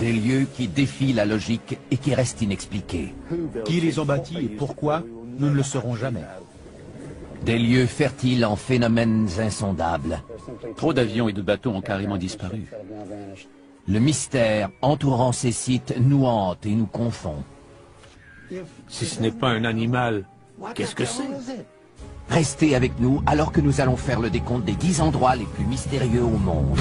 Des lieux qui défient la logique et qui restent inexpliqués. Qui les ont bâtis et pourquoi, nous ne le saurons jamais. Des lieux fertiles en phénomènes insondables. Trop d'avions et de bateaux ont carrément disparu. Le mystère entourant ces sites nous hante et nous confond. Si ce n'est pas un animal, qu'est-ce que c'est? Restez avec nous alors que nous allons faire le décompte des 10 endroits les plus mystérieux au monde.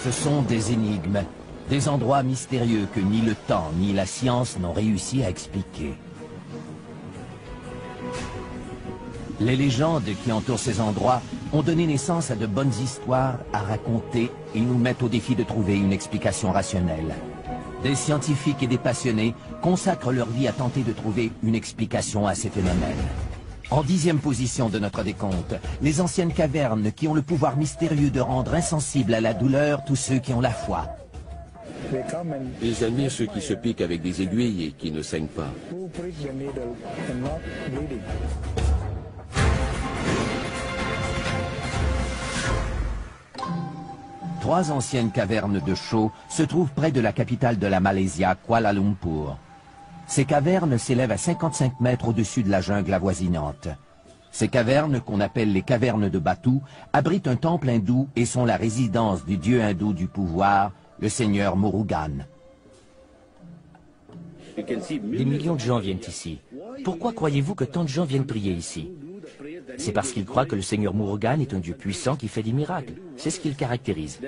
Ce sont des énigmes, des endroits mystérieux que ni le temps ni la science n'ont réussi à expliquer. Les légendes qui entourent ces endroits ont donné naissance à de bonnes histoires à raconter et nous mettent au défi de trouver une explication rationnelle. Des scientifiques et des passionnés consacrent leur vie à tenter de trouver une explication à ces phénomènes. En 10e position de notre décompte, les anciennes cavernes qui ont le pouvoir mystérieux de rendre insensibles à la douleur tous ceux qui ont la foi. Ils admirent ceux qui se piquent avec des aiguilles et qui ne saignent pas. Trois anciennes cavernes de chaux se trouvent près de la capitale de la Malaisie, Kuala Lumpur. Ces cavernes s'élèvent à 55 mètres au-dessus de la jungle avoisinante. Ces cavernes, qu'on appelle les cavernes de Batu, abritent un temple hindou et sont la résidence du dieu hindou du pouvoir, le seigneur Murugan. Des millions de gens viennent ici. Pourquoi croyez-vous que tant de gens viennent prier ici? C'est parce qu'ils croient que le seigneur Murugan est un dieu puissant qui fait des miracles. C'est ce qui le caractérise.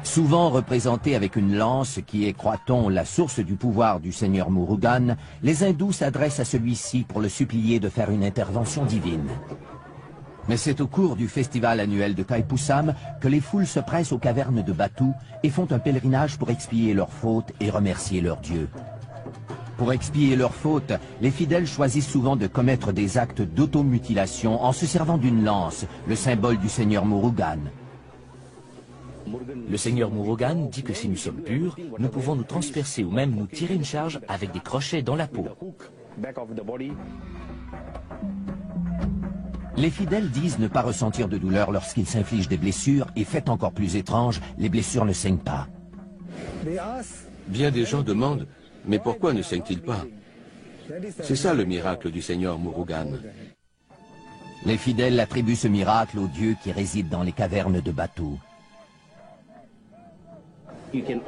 Souvent représenté avec une lance qui est, croit-on, la source du pouvoir du seigneur Murugan, les hindous s'adressent à celui-ci pour le supplier de faire une intervention divine. Mais c'est au cours du festival annuel de Thaipusam que les foules se pressent aux cavernes de Batu et font un pèlerinage pour expier leurs fautes et remercier leur dieu. Pour expier leurs fautes, les fidèles choisissent souvent de commettre des actes d'automutilation en se servant d'une lance, le symbole du seigneur Murugan. Le seigneur Murugan dit que si nous sommes purs, nous pouvons nous transpercer ou même nous tirer une charge avec des crochets dans la peau. Les fidèles disent ne pas ressentir de douleur lorsqu'ils s'infligent des blessures et, fait encore plus étrange, les blessures ne saignent pas. Bien des gens demandent, mais pourquoi ne saignent-ils pas? C'est ça le miracle du seigneur Murugan. Les fidèles attribuent ce miracle au dieu qui réside dans les cavernes de Batu.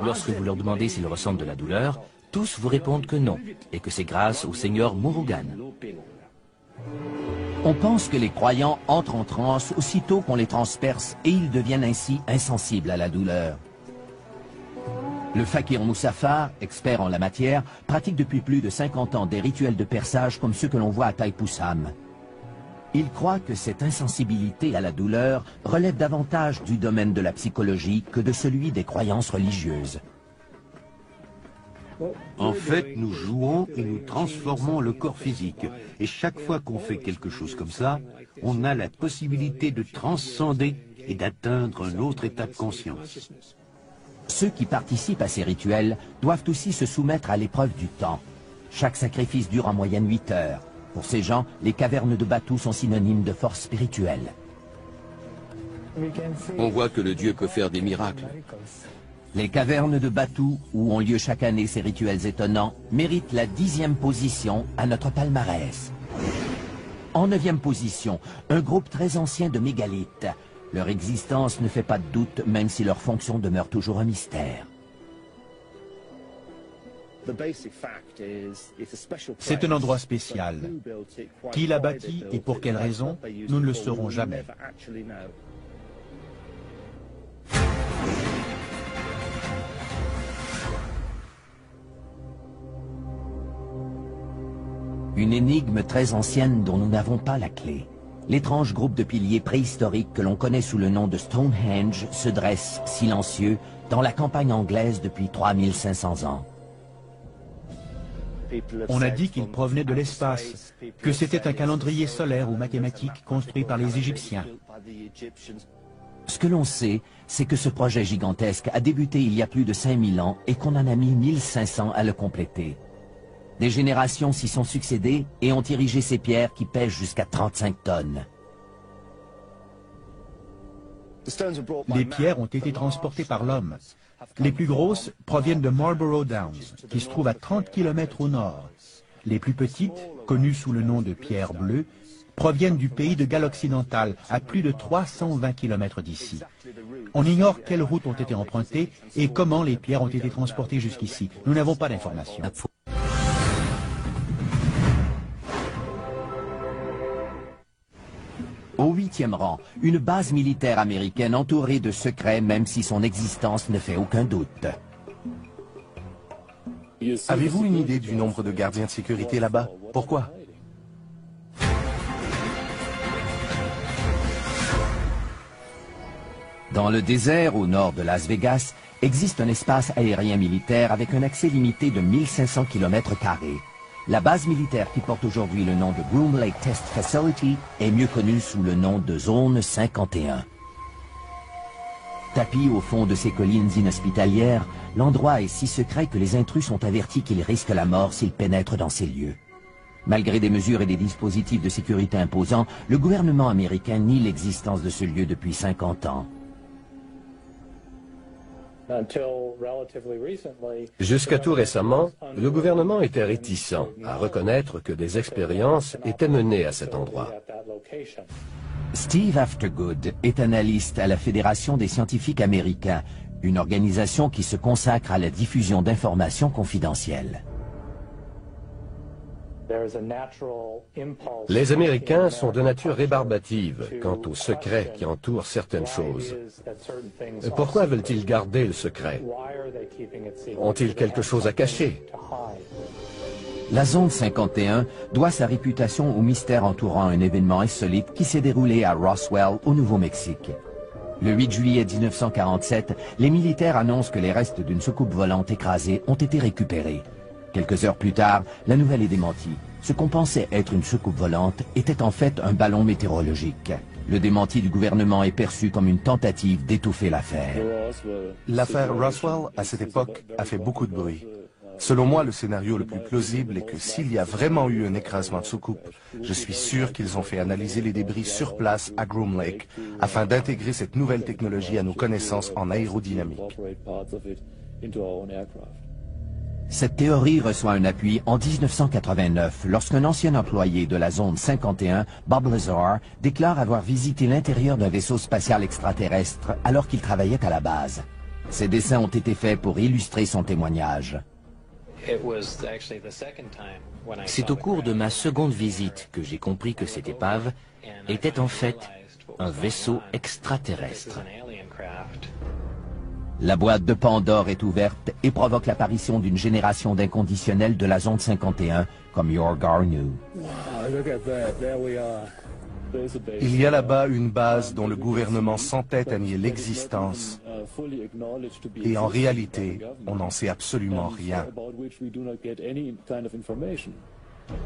Lorsque vous leur demandez s'ils ressentent de la douleur, tous vous répondent que non, et que c'est grâce au seigneur Murugan. On pense que les croyants entrent en transe aussitôt qu'on les transperce et ils deviennent ainsi insensibles à la douleur. Le fakir Moussafar, expert en la matière, pratique depuis plus de 50 ans des rituels de perçage comme ceux que l'on voit à Thaipusam. Il croit que cette insensibilité à la douleur relève davantage du domaine de la psychologie que de celui des croyances religieuses. En fait, nous jouons et nous transformons le corps physique. Et chaque fois qu'on fait quelque chose comme ça, on a la possibilité de transcender et d'atteindre un autre état de conscience. Ceux qui participent à ces rituels doivent aussi se soumettre à l'épreuve du temps. Chaque sacrifice dure en moyenne 8 heures. Pour ces gens, les cavernes de Batu sont synonymes de force spirituelle. On voit que le dieu peut faire des miracles. Les cavernes de Batu, où ont lieu chaque année ces rituels étonnants, méritent la 10e position à notre palmarès. En 9e position, un groupe très ancien de mégalithes. Leur existence ne fait pas de doute, même si leur fonction demeure toujours un mystère. C'est un endroit spécial. Qui l'a bâti et pour quelle raison, nous ne le saurons jamais. Une énigme très ancienne dont nous n'avons pas la clé. L'étrange groupe de piliers préhistoriques que l'on connaît sous le nom de Stonehenge se dresse, silencieux, dans la campagne anglaise depuis 3500 ans. On a dit qu'ils provenaient de l'espace, que c'était un calendrier solaire ou mathématique construit par les Égyptiens. Ce que l'on sait, c'est que ce projet gigantesque a débuté il y a plus de 5000 ans et qu'on en a mis 1500 à le compléter. Des générations s'y sont succédées et ont érigé ces pierres qui pèsent jusqu'à 35 tonnes. Les pierres ont été transportées par l'homme. Les plus grosses proviennent de Marlborough Downs, qui se trouve à 30 km au nord. Les plus petites, connues sous le nom de pierres bleues, proviennent du pays de Galles occidentale, à plus de 320 km d'ici. On ignore quelles routes ont été empruntées et comment les pierres ont été transportées jusqu'ici. Nous n'avons pas d'informations. Au 8e rang, une base militaire américaine entourée de secrets même si son existence ne fait aucun doute. Avez-vous une idée du nombre de gardiens de sécurité là-bas? Pourquoi? Dans le désert au nord de Las Vegas, existe un espace aérien militaire avec un accès limité de 1500 km². La base militaire qui porte aujourd'hui le nom de Groom Lake Test Facility est mieux connue sous le nom de Zone 51. Tapi au fond de ces collines inhospitalières, l'endroit est si secret que les intrus sont avertis qu'ils risquent la mort s'ils pénètrent dans ces lieux. Malgré des mesures et des dispositifs de sécurité imposants, le gouvernement américain nie l'existence de ce lieu depuis 50 ans. Jusqu'à tout récemment, le gouvernement était réticent à reconnaître que des expériences étaient menées à cet endroit. Steve Aftergood est analyste à la Fédération des scientifiques américains, une organisation qui se consacre à la diffusion d'informations confidentielles. Les Américains sont de nature rébarbative quant aux secrets qui entourent certaines choses. Pourquoi veulent-ils garder le secret? Ont-ils quelque chose à cacher? La zone 51 doit sa réputation au mystère entourant un événement insolite qui s'est déroulé à Roswell, au Nouveau-Mexique. Le 8 juillet 1947, les militaires annoncent que les restes d'une soucoupe volante écrasée ont été récupérés. Quelques heures plus tard, la nouvelle est démentie. Ce qu'on pensait être une soucoupe volante était en fait un ballon météorologique. Le démenti du gouvernement est perçu comme une tentative d'étouffer l'affaire. L'affaire Roswell, à cette époque, a fait beaucoup de bruit. Selon moi, le scénario le plus plausible est que s'il y a vraiment eu un écrasement de soucoupe, je suis sûr qu'ils ont fait analyser les débris sur place à Groom Lake afin d'intégrer cette nouvelle technologie à nos connaissances en aérodynamique. Cette théorie reçoit un appui en 1989 lorsqu'un ancien employé de la zone 51, Bob Lazar, déclare avoir visité l'intérieur d'un vaisseau spatial extraterrestre alors qu'il travaillait à la base. Ces dessins ont été faits pour illustrer son témoignage. C'est au cours de ma seconde visite que j'ai compris que cette épave était en fait un vaisseau extraterrestre. La boîte de Pandore est ouverte et provoque l'apparition d'une génération d'inconditionnels de la zone 51, comme Yor Garneau. Il y a là-bas une base dont le gouvernement s'entête à nier l'existence. Et en réalité, on n'en sait absolument rien.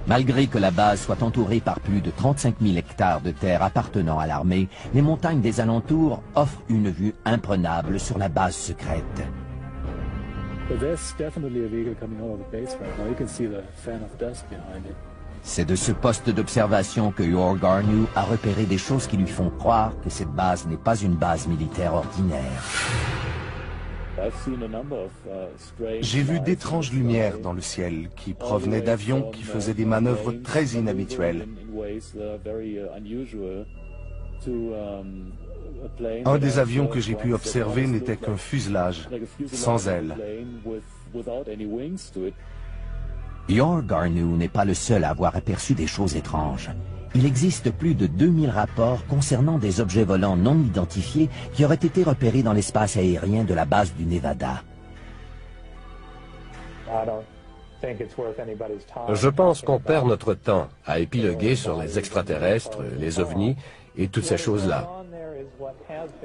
Malgré que la base soit entourée par plus de 35 000 hectares de terre appartenant à l'armée, les montagnes des alentours offrent une vue imprenable sur la base secrète. C'est de ce poste d'observation que Yor Garneau a repéré des choses qui lui font croire que cette base n'est pas une base militaire ordinaire. J'ai vu d'étranges lumières dans le ciel qui provenaient d'avions qui faisaient des manœuvres très inhabituelles. Un des avions que j'ai pu observer n'était qu'un fuselage, sans ailes. Yor Garneau n'est pas le seul à avoir aperçu des choses étranges. Il existe plus de 2000 rapports concernant des objets volants non identifiés qui auraient été repérés dans l'espace aérien de la base du Nevada. Je pense qu'on perd notre temps à épiloguer sur les extraterrestres, les ovnis et toutes ces choses-là.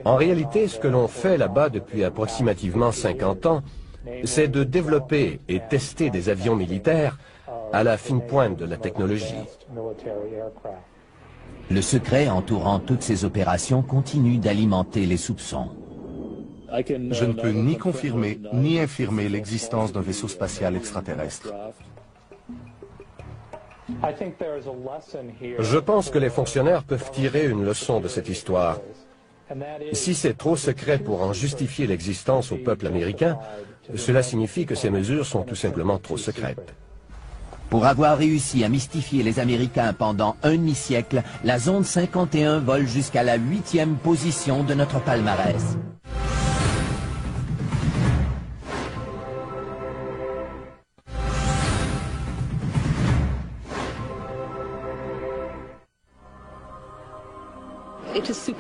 En réalité, ce que l'on fait là-bas depuis approximativement 50 ans, c'est de développer et tester des avions militaires à la fine pointe de la technologie. Le secret entourant toutes ces opérations continue d'alimenter les soupçons. Je ne peux ni confirmer ni infirmer l'existence d'un vaisseau spatial extraterrestre. Je pense que les fonctionnaires peuvent tirer une leçon de cette histoire. Si c'est trop secret pour en justifier l'existence au peuple américain, cela signifie que ces mesures sont tout simplement trop secrètes. Pour avoir réussi à mystifier les Américains pendant un demi-siècle, la Zone 51 vole jusqu'à la 8e position de notre palmarès.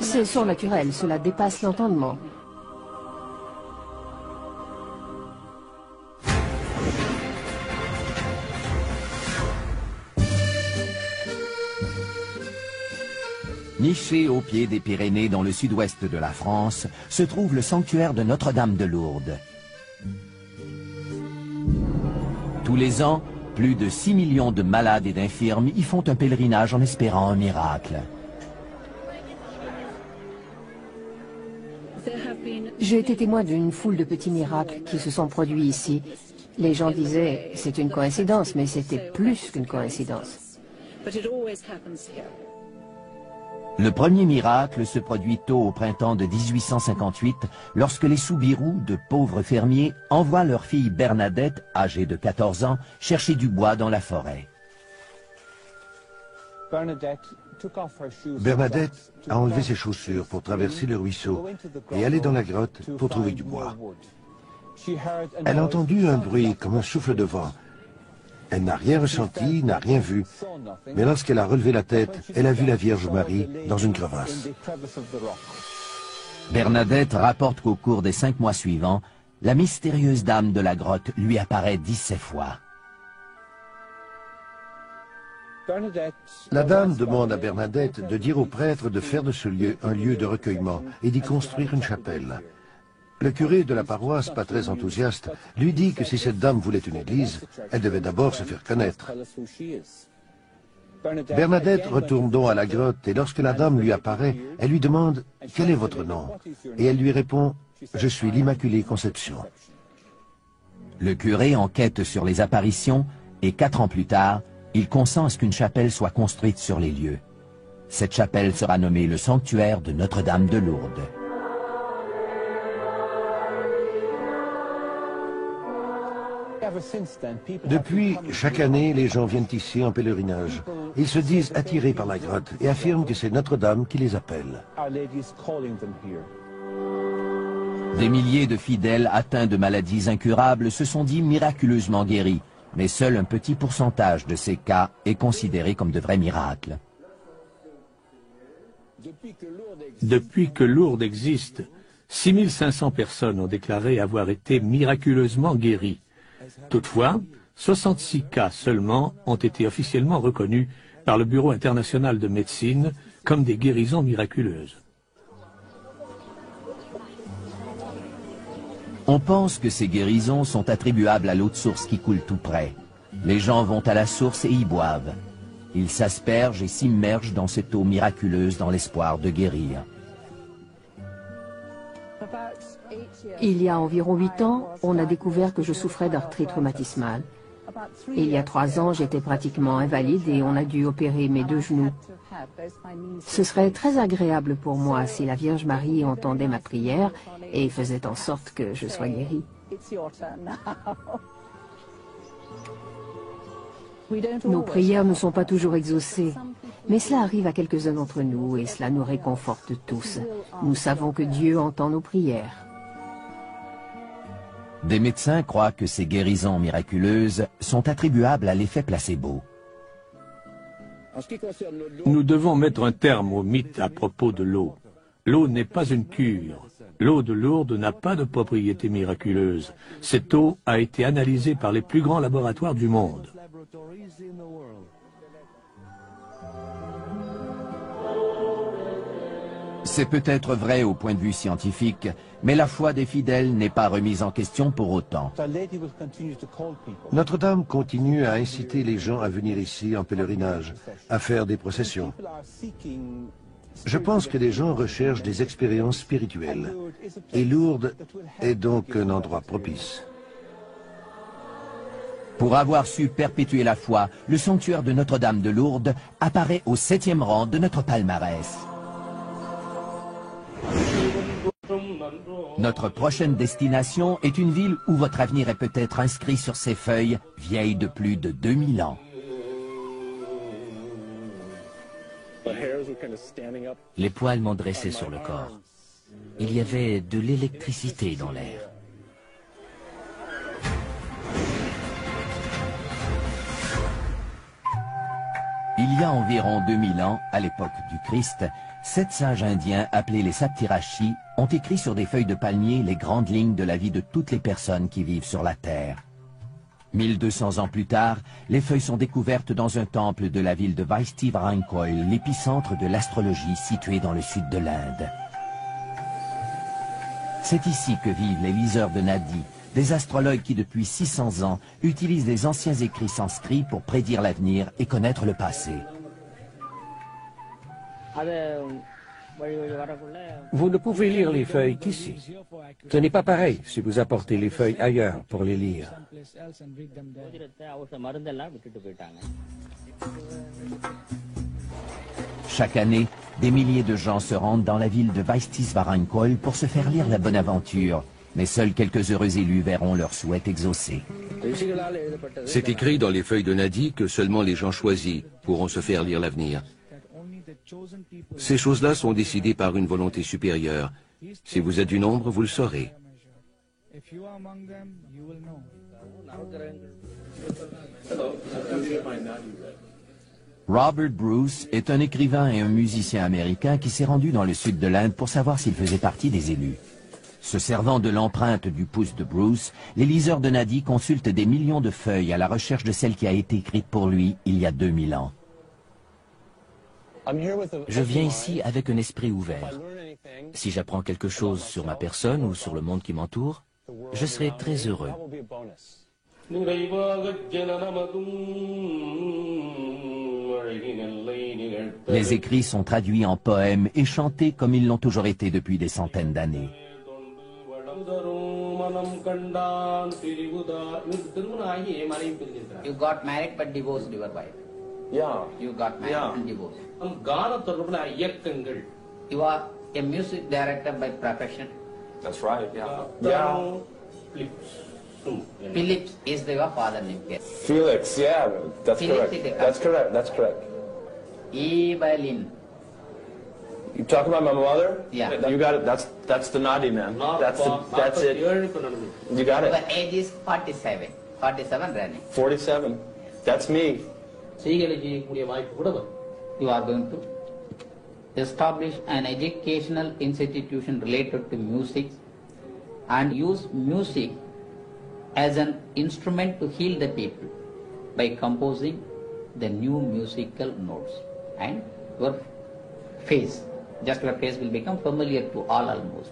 C'est surnaturel, cela dépasse l'entendement. Niché au pied des Pyrénées dans le sud-ouest de la France, se trouve le sanctuaire de Notre-Dame de Lourdes. Tous les ans, plus de 6 millions de malades et d'infirmes y font un pèlerinage en espérant un miracle. J'ai été témoin d'une foule de petits miracles qui se sont produits ici. Les gens disaient, c'est une coïncidence, mais c'était plus qu'une coïncidence. Le premier miracle se produit tôt au printemps de 1858, lorsque les Soubirous, de pauvres fermiers, envoient leur fille Bernadette, âgée de 14 ans, chercher du bois dans la forêt. Bernadette a enlevé ses chaussures pour traverser le ruisseau et aller dans la grotte pour trouver du bois. Elle a entendu un bruit comme un souffle de vent. Elle n'a rien ressenti, n'a rien vu, mais lorsqu'elle a relevé la tête, elle a vu la Vierge Marie dans une crevasse. Bernadette rapporte qu'au cours des 5 mois suivants, la mystérieuse dame de la grotte lui apparaît 17 fois. La dame demande à Bernadette de dire au prêtre de faire de ce lieu un lieu de recueillement et d'y construire une chapelle. Le curé de la paroisse, pas très enthousiaste, lui dit que si cette dame voulait une église, elle devait d'abord se faire connaître. Bernadette retourne donc à la grotte et lorsque la dame lui apparaît, elle lui demande « Quel est votre nom ?» Et elle lui répond « Je suis l'Immaculée Conception ». Le curé enquête sur les apparitions et 4 ans plus tard, il consent à ce qu'une chapelle soit construite sur les lieux. Cette chapelle sera nommée le sanctuaire de Notre-Dame de Lourdes. Depuis, chaque année, les gens viennent ici en pèlerinage. Ils se disent attirés par la grotte et affirment que c'est Notre-Dame qui les appelle. Des milliers de fidèles atteints de maladies incurables se sont dit miraculeusement guéris, mais seul un petit pourcentage de ces cas est considéré comme de vrais miracles. Depuis que Lourdes existe, 6500 personnes ont déclaré avoir été miraculeusement guéries. Toutefois, 66 cas seulement ont été officiellement reconnus par le Bureau international de médecine comme des guérisons miraculeuses. On pense que ces guérisons sont attribuables à l'eau de source qui coule tout près. Les gens vont à la source et y boivent. Ils s'aspergent et s'immergent dans cette eau miraculeuse dans l'espoir de guérir. Il y a environ 8 ans, on a découvert que je souffrais d'arthrite rhumatismale. Il y a 3 ans, j'étais pratiquement invalide et on a dû opérer mes 2 genoux. Ce serait très agréable pour moi si la Vierge Marie entendait ma prière et faisait en sorte que je sois guérie. Nos prières ne sont pas toujours exaucées, mais cela arrive à quelques-uns d'entre nous et cela nous réconforte tous. Nous savons que Dieu entend nos prières. Des médecins croient que ces guérisons miraculeuses sont attribuables à l'effet placebo. Nous devons mettre un terme au mythe à propos de l'eau. L'eau n'est pas une cure. L'eau de Lourdes n'a pas de propriété miraculeuse. Cette eau a été analysée par les plus grands laboratoires du monde. C'est peut-être vrai au point de vue scientifique, mais la foi des fidèles n'est pas remise en question pour autant. Notre-Dame continue à inciter les gens à venir ici en pèlerinage, à faire des processions. Je pense que les gens recherchent des expériences spirituelles. Et Lourdes est donc un endroit propice. Pour avoir su perpétuer la foi, le sanctuaire de Notre-Dame de Lourdes apparaît au 7e rang de notre palmarès. Notre prochaine destination est une ville où votre avenir est peut-être inscrit sur ses feuilles, vieilles de plus de 2000 ans. Les poils m'ont dressé sur le corps. Il y avait de l'électricité dans l'air. Il y a environ 2000 ans, à l'époque du Christ, 7 sages indiens appelés les Saptirashi ont écrit sur des feuilles de palmier les grandes lignes de la vie de toutes les personnes qui vivent sur la terre. 1200 ans plus tard, les feuilles sont découvertes dans un temple de la ville de Vaishti-Varankoil, l'épicentre de l'astrologie situé dans le sud de l'Inde. C'est ici que vivent les liseurs de Nadi, des astrologues qui depuis 600 ans utilisent les anciens écrits sanscrits pour prédire l'avenir et connaître le passé. Vous ne pouvez lire les feuilles qu'ici. Ce n'est pas pareil si vous apportez les feuilles ailleurs pour les lire. Chaque année, des milliers de gens se rendent dans la ville de Vaishti-Varankoil pour se faire lire la bonne aventure. Mais seuls quelques heureux élus verront leurs souhaits exaucés. C'est écrit dans les feuilles de Nadi que seulement les gens choisis pourront se faire lire l'avenir. Ces choses-là sont décidées par une volonté supérieure. Si vous êtes du nombre, vous le saurez. Robert Bruce est un écrivain et un musicien américain qui s'est rendu dans le sud de l'Inde pour savoir s'il faisait partie des élus. Se servant de l'empreinte du pouce de Bruce, les liseurs de Nadi consultent des millions de feuilles à la recherche de celle qui a été écrite pour lui il y a 2000 ans. Je viens ici avec un esprit ouvert. Si j'apprends quelque chose sur ma personne ou sur le monde qui m'entoure, je serai très heureux. Les écrits sont traduits en poèmes et chantés comme ils l'ont toujours été depuis des centaines d'années. You got married but divorced your wife. Yeah. You got married and divorced. You are a music director by profession. That's right. Yeah. Phillips is your father name. Yes. Felix, yeah, that's Felix correct. That's correct. That's correct. Evelyn. You talk about my mother? Yeah. You got it. That's the Nadi man. That's it. You got it. Your age is 47. 47 running. 47. That's me. You are going to establish an educational institution related to music and use music as an instrument to heal the people by composing the new musical notes. And your face, just your face will become familiar to all almost.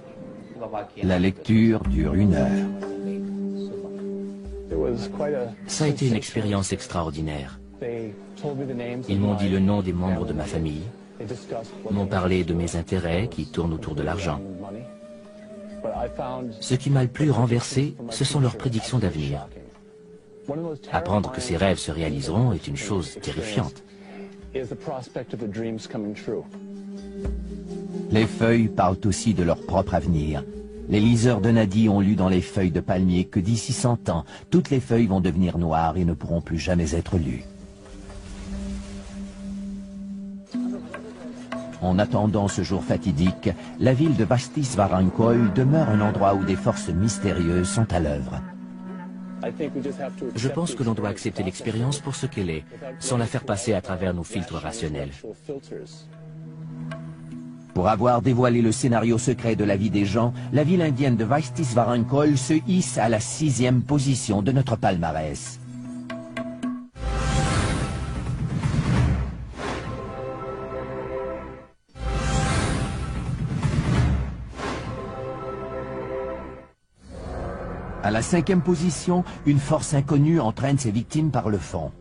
La lecture dure 1 heure. Ça a été une expérience extraordinaire. Ils m'ont dit le nom des membres de ma famille, m'ont parlé de mes intérêts qui tournent autour de l'argent. Ce qui m'a le plus renversé, ce sont leurs prédictions d'avenir. Apprendre que ces rêves se réaliseront est une chose terrifiante. Les feuilles parlent aussi de leur propre avenir. Les liseurs de Nadi ont lu dans les feuilles de palmier que d'ici 100 ans, toutes les feuilles vont devenir noires et ne pourront plus jamais être lues. En attendant ce jour fatidique, la ville de Vaishti-Varankoil demeure un endroit où des forces mystérieuses sont à l'œuvre. Je pense que l'on doit accepter l'expérience pour ce qu'elle est, sans la faire passer à travers nos filtres rationnels. Pour avoir dévoilé le scénario secret de la vie des gens, la ville indienne de Vaishti-Varankoil se hisse à la 6e position de notre palmarès. À la 5e position, une force inconnue entraîne ses victimes par le fond.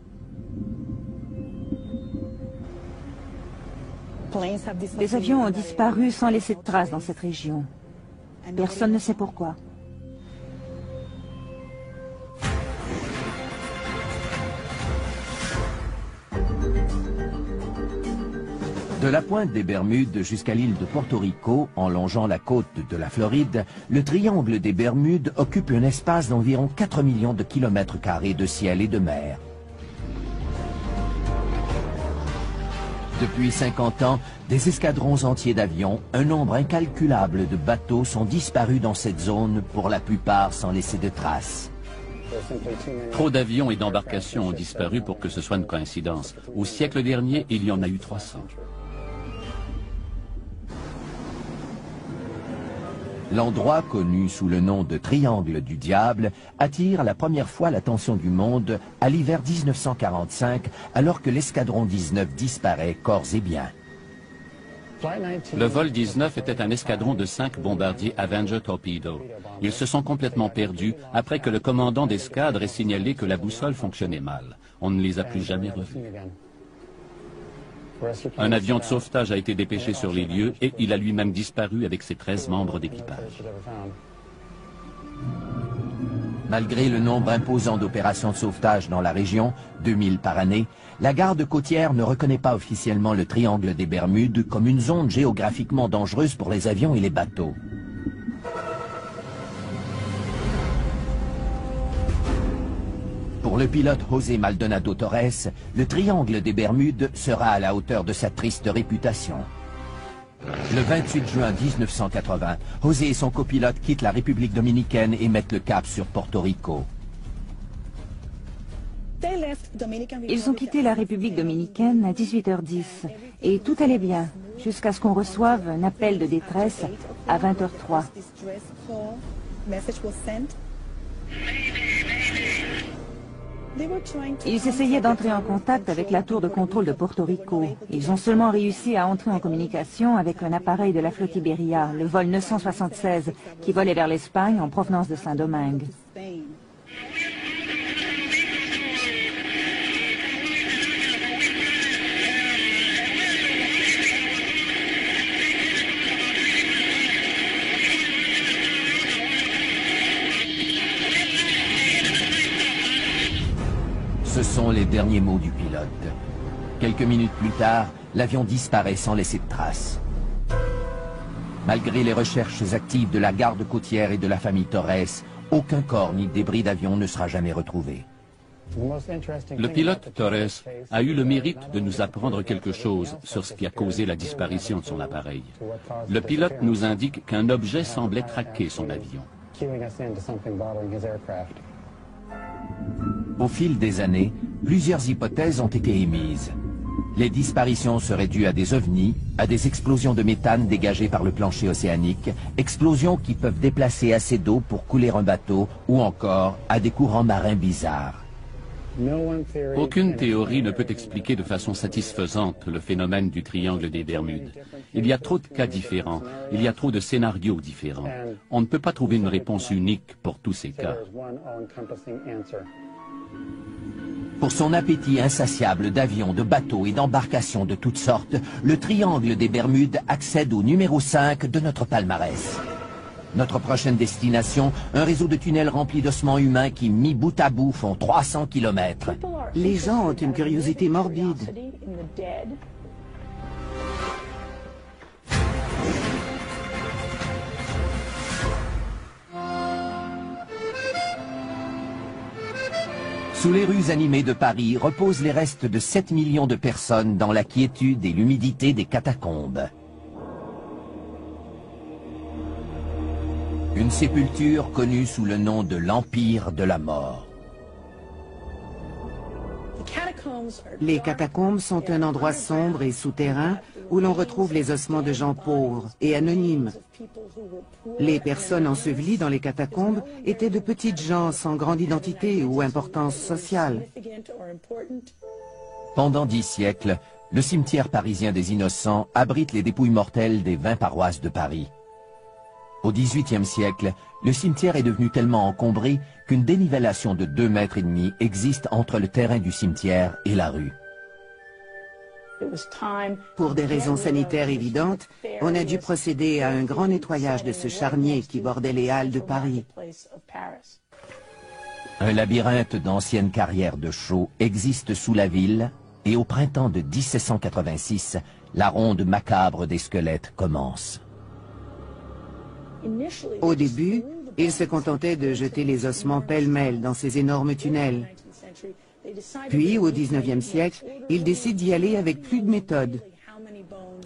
Les avions ont disparu sans laisser de traces dans cette région. Personne ne sait pourquoi. De la pointe des Bermudes jusqu'à l'île de Porto Rico, en longeant la côte de la Floride, le triangle des Bermudes occupe un espace d'environ 4 millions de kilomètres carrés de ciel et de mer. Depuis 50 ans, des escadrons entiers d'avions, un nombre incalculable de bateaux sont disparus dans cette zone, pour la plupart sans laisser de traces. Trop d'avions et d'embarcations ont disparu pour que ce soit une coïncidence. Au siècle dernier, il y en a eu 300. L'endroit, connu sous le nom de Triangle du Diable, attire la première fois l'attention du monde à l'hiver 1945, alors que l'escadron 19 disparaît corps et biens. Le vol 19 était un escadron de 5 bombardiers Avenger Torpedo. Ils se sont complètement perdus après que le commandant d'escadre ait signalé que la boussole fonctionnait mal. On ne les a plus jamais revus. Un avion de sauvetage a été dépêché sur les lieux et il a lui-même disparu avec ses 13 membres d'équipage. Malgré le nombre imposant d'opérations de sauvetage dans la région, 2000 par année, la garde côtière ne reconnaît pas officiellement le triangle des Bermudes comme une zone géographiquement dangereuse pour les avions et les bateaux. Pour le pilote José Maldonado Torres, le triangle des Bermudes sera à la hauteur de sa triste réputation. Le 28 juin 1980, José et son copilote quittent la République dominicaine et mettent le cap sur Porto Rico. Ils ont quitté la République dominicaine à 18h10 et tout allait bien jusqu'à ce qu'on reçoive un appel de détresse à 20h03. Ils essayaient d'entrer en contact avec la tour de contrôle de Porto Rico. Ils ont seulement réussi à entrer en communication avec un appareil de la flotte Iberia, le vol 976, qui volait vers l'Espagne en provenance de Saint-Domingue. Ce sont les derniers mots du pilote. Quelques minutes plus tard, l'avion disparaît sans laisser de traces. Malgré les recherches actives de la garde côtière et de la famille Torres, aucun corps ni débris d'avion ne sera jamais retrouvé. Le pilote Torres a eu le mérite de nous apprendre quelque chose sur ce qui a causé la disparition de son appareil. Le pilote nous indique qu'un objet semblait traquer son avion. Au fil des années, plusieurs hypothèses ont été émises. Les disparitions seraient dues à des ovnis, à des explosions de méthane dégagées par le plancher océanique, explosions qui peuvent déplacer assez d'eau pour couler un bateau, ou encore à des courants marins bizarres. Aucune théorie ne peut expliquer de façon satisfaisante le phénomène du triangle des Bermudes. Il y a trop de cas différents, il y a trop de scénarios différents. On ne peut pas trouver une réponse unique pour tous ces cas. Pour son appétit insatiable d'avions, de bateaux et d'embarcations de toutes sortes, le triangle des Bermudes accède au numéro 5 de notre palmarès. Notre prochaine destination, un réseau de tunnels remplis d'ossements humains qui, mis bout à bout, font 300 km. Les gens ont une curiosité morbide. Sous les rues animées de Paris reposent les restes de 7 millions de personnes dans la quiétude et l'humidité des catacombes. Une sépulture connue sous le nom de l'Empire de la Mort. Les catacombes sont un endroit sombre et souterrain où l'on retrouve les ossements de gens pauvres et anonymes. Les personnes ensevelies dans les catacombes étaient de petites gens sans grande identité ou importance sociale. Pendant 10 siècles, le cimetière parisien des Innocents abrite les dépouilles mortelles des 20 paroisses de Paris. Au XVIIIe siècle, le cimetière est devenu tellement encombré qu'une dénivellation de 2,5 mètres existe entre le terrain du cimetière et la rue. Pour des raisons sanitaires évidentes, on a dû procéder à un grand nettoyage de ce charnier qui bordait les halles de Paris. Un labyrinthe d'anciennes carrières de chaux existe sous la ville et au printemps de 1786, la ronde macabre des squelettes commence. Au début, ils se contentaient de jeter les ossements pêle-mêle dans ces énormes tunnels. Puis, au XIXe siècle, ils décident d'y aller avec plus de méthode.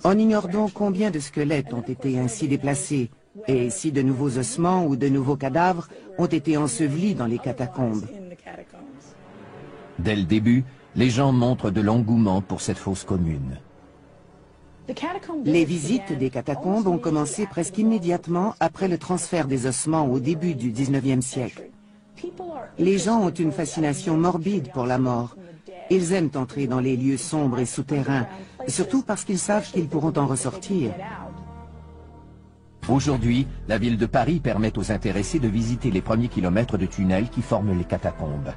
On ignore donc combien de squelettes ont été ainsi déplacés, et si de nouveaux ossements ou de nouveaux cadavres ont été ensevelis dans les catacombes. Dès le début, les gens montrent de l'engouement pour cette fosse commune. Les visites des catacombes ont commencé presque immédiatement après le transfert des ossements au début du XIXe siècle. Les gens ont une fascination morbide pour la mort. Ils aiment entrer dans les lieux sombres et souterrains, surtout parce qu'ils savent qu'ils pourront en ressortir. Aujourd'hui, la ville de Paris permet aux intéressés de visiter les premiers kilomètres de tunnels qui forment les catacombes.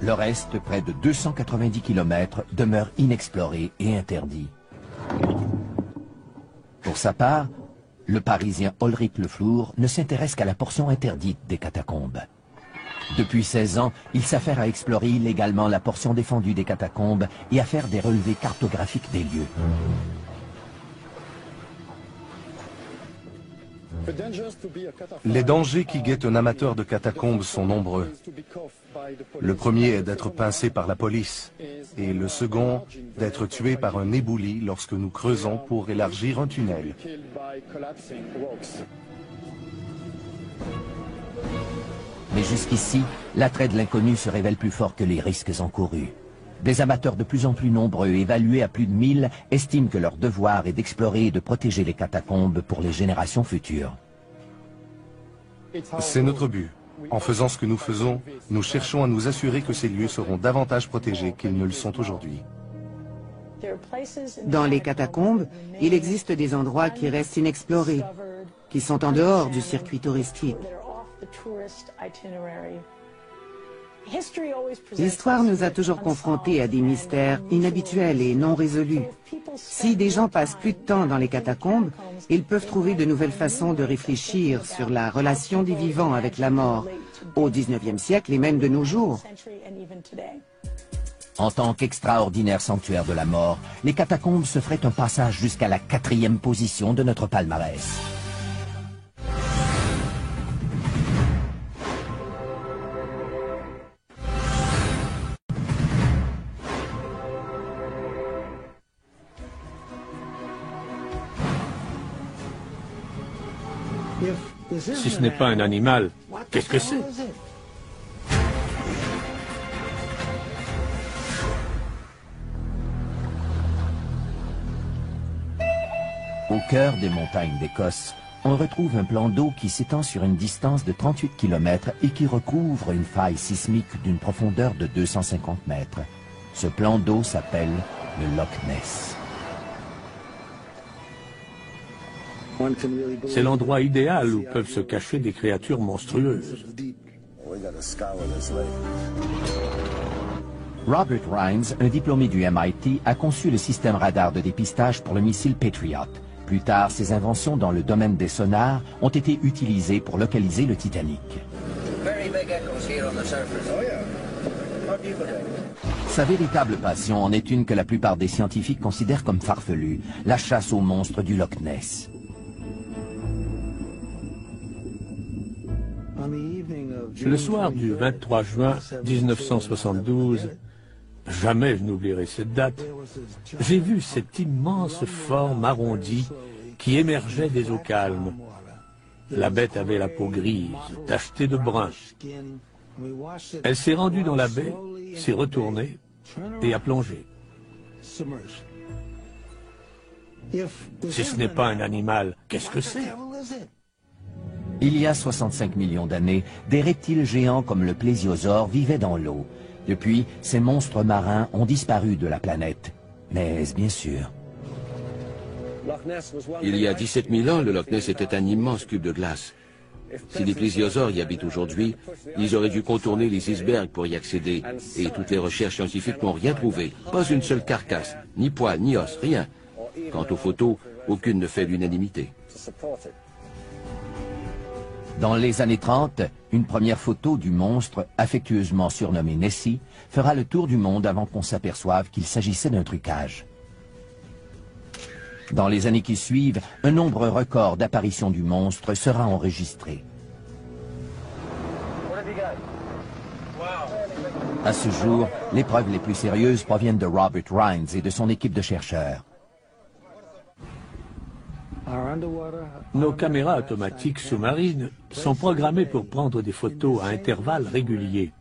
Le reste, près de 290 kilomètres, demeure inexploré et interdit. Pour sa part, le Parisien Ulrich Le Flour ne s'intéresse qu'à la portion interdite des catacombes. Depuis 16 ans, il s'affaire à explorer illégalement la portion défendue des catacombes et à faire des relevés cartographiques des lieux. Les dangers qui guettent un amateur de catacombes sont nombreux. Le premier est d'être pincé par la police et le second d'être tué par un ébouli lorsque nous creusons pour élargir un tunnel. Mais jusqu'ici, l'attrait de l'inconnu se révèle plus fort que les risques encourus. Des amateurs de plus en plus nombreux, évalués à plus de 1000, estiment que leur devoir est d'explorer et de protéger les catacombes pour les générations futures. C'est notre but. En faisant ce que nous faisons, nous cherchons à nous assurer que ces lieux seront davantage protégés qu'ils ne le sont aujourd'hui. Dans les catacombes, il existe des endroits qui restent inexplorés, qui sont en dehors du circuit touristique. L'histoire nous a toujours confrontés à des mystères inhabituels et non résolus. Si des gens passent plus de temps dans les catacombes, ils peuvent trouver de nouvelles façons de réfléchir sur la relation des vivants avec la mort, au XIXe siècle et même de nos jours. En tant qu'extraordinaire sanctuaire de la mort, les catacombes se feraient un passage jusqu'à la 4e position de notre palmarès. Si ce n'est pas un animal, qu'est-ce que c'est? Au cœur des montagnes d'Écosse, on retrouve un plan d'eau qui s'étend sur une distance de 38 km et qui recouvre une faille sismique d'une profondeur de 250 mètres. Ce plan d'eau s'appelle le Loch Ness. C'est l'endroit idéal où peuvent se cacher des créatures monstrueuses. Robert Rines, un diplômé du MIT, a conçu le système radar de dépistage pour le missile Patriot. Plus tard, ses inventions dans le domaine des sonars ont été utilisées pour localiser le Titanic. Sa véritable passion en est une que la plupart des scientifiques considèrent comme farfelue, la chasse aux monstres du Loch Ness. Le soir du 23 juin 1972, jamais je n'oublierai cette date, j'ai vu cette immense forme arrondie qui émergeait des eaux calmes. La bête avait la peau grise, tachetée de brun. Elle s'est rendue dans la baie, s'est retournée et a plongé. Si ce n'est pas un animal, qu'est-ce que c'est? Il y a 65 millions d'années, des reptiles géants comme le plésiosaure vivaient dans l'eau. Depuis, ces monstres marins ont disparu de la planète. Mais est-ce bien sûr? Il y a 17 000 ans, le Loch Ness était un immense cube de glace. Si les plésiosaures y habitent aujourd'hui, ils auraient dû contourner les icebergs pour y accéder. Et toutes les recherches scientifiques n'ont rien trouvé. Pas une seule carcasse, ni poids, ni os, rien. Quant aux photos, aucune ne fait l'unanimité. Dans les années 30, une première photo du monstre, affectueusement surnommé Nessie, fera le tour du monde avant qu'on s'aperçoive qu'il s'agissait d'un trucage. Dans les années qui suivent, un nombre record d'apparitions du monstre sera enregistré. À ce jour, les preuves les plus sérieuses proviennent de Robert Rines et de son équipe de chercheurs. Nos caméras automatiques sous-marines sont programmées pour prendre des photos à intervalles réguliers.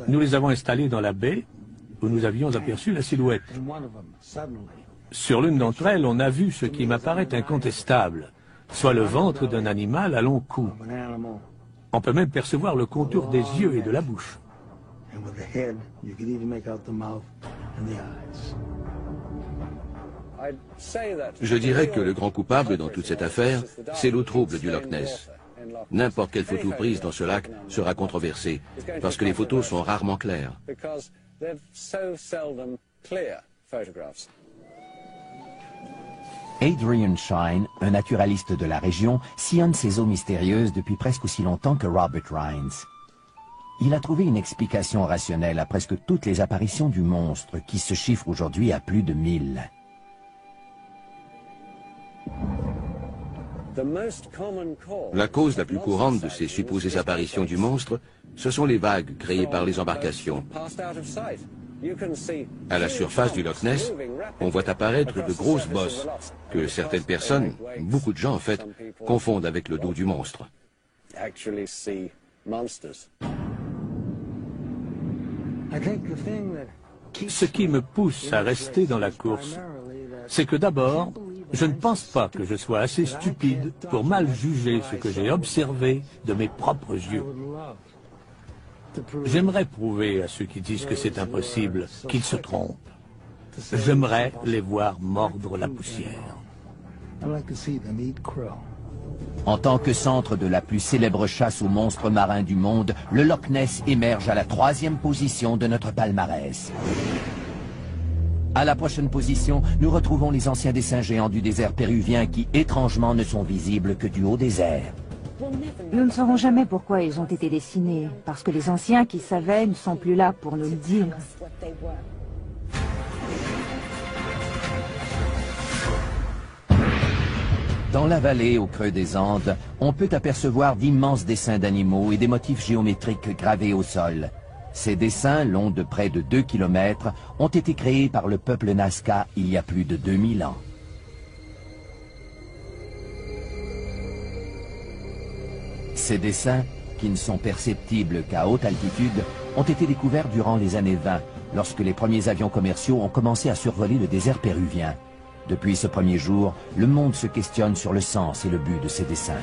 Nous les avons installées dans la baie où nous avions aperçu la silhouette. Sur l'une d'entre elles, on a vu ce qui m'apparaît incontestable, soit le ventre d'un animal à long cou. On peut même percevoir le contour des yeux et de la bouche. Je dirais que le grand coupable dans toute cette affaire, c'est l'eau trouble du Loch Ness. N'importe quelle photo prise dans ce lac sera controversée, parce que les photos sont rarement claires. Adrian Shine, un naturaliste de la région, sillonne ces eaux mystérieuses depuis presque aussi longtemps que Robert Rines. Il a trouvé une explication rationnelle à presque toutes les apparitions du monstre, qui se chiffrent aujourd'hui à plus de 1000. La cause la plus courante de ces supposées apparitions du monstre, ce sont les vagues créées par les embarcations. À la surface du Loch Ness, on voit apparaître de grosses bosses que certaines personnes, beaucoup de gens en fait, confondent avec le dos du monstre. Ce qui me pousse à rester dans la course, c'est que d'abord, je ne pense pas que je sois assez stupide pour mal juger ce que j'ai observé de mes propres yeux. J'aimerais prouver à ceux qui disent que c'est impossible qu'ils se trompent. J'aimerais les voir mordre la poussière. En tant que centre de la plus célèbre chasse aux monstres marins du monde, le Loch Ness émerge à la 3e position de notre palmarès. À la prochaine position, nous retrouvons les anciens dessins géants du désert péruvien qui, étrangement, ne sont visibles que du haut des airs. Nous ne saurons jamais pourquoi ils ont été dessinés, parce que les anciens qui savaient ne sont plus là pour nous le dire. Dans la vallée, au creux des Andes, on peut apercevoir d'immenses dessins d'animaux et des motifs géométriques gravés au sol. Ces dessins, longs de près de 2 km, ont été créés par le peuple Nazca il y a plus de 2000 ans. Ces dessins, qui ne sont perceptibles qu'à haute altitude, ont été découverts durant les années 20, lorsque les premiers avions commerciaux ont commencé à survoler le désert péruvien. Depuis ce premier jour, le monde se questionne sur le sens et le but de ces dessins.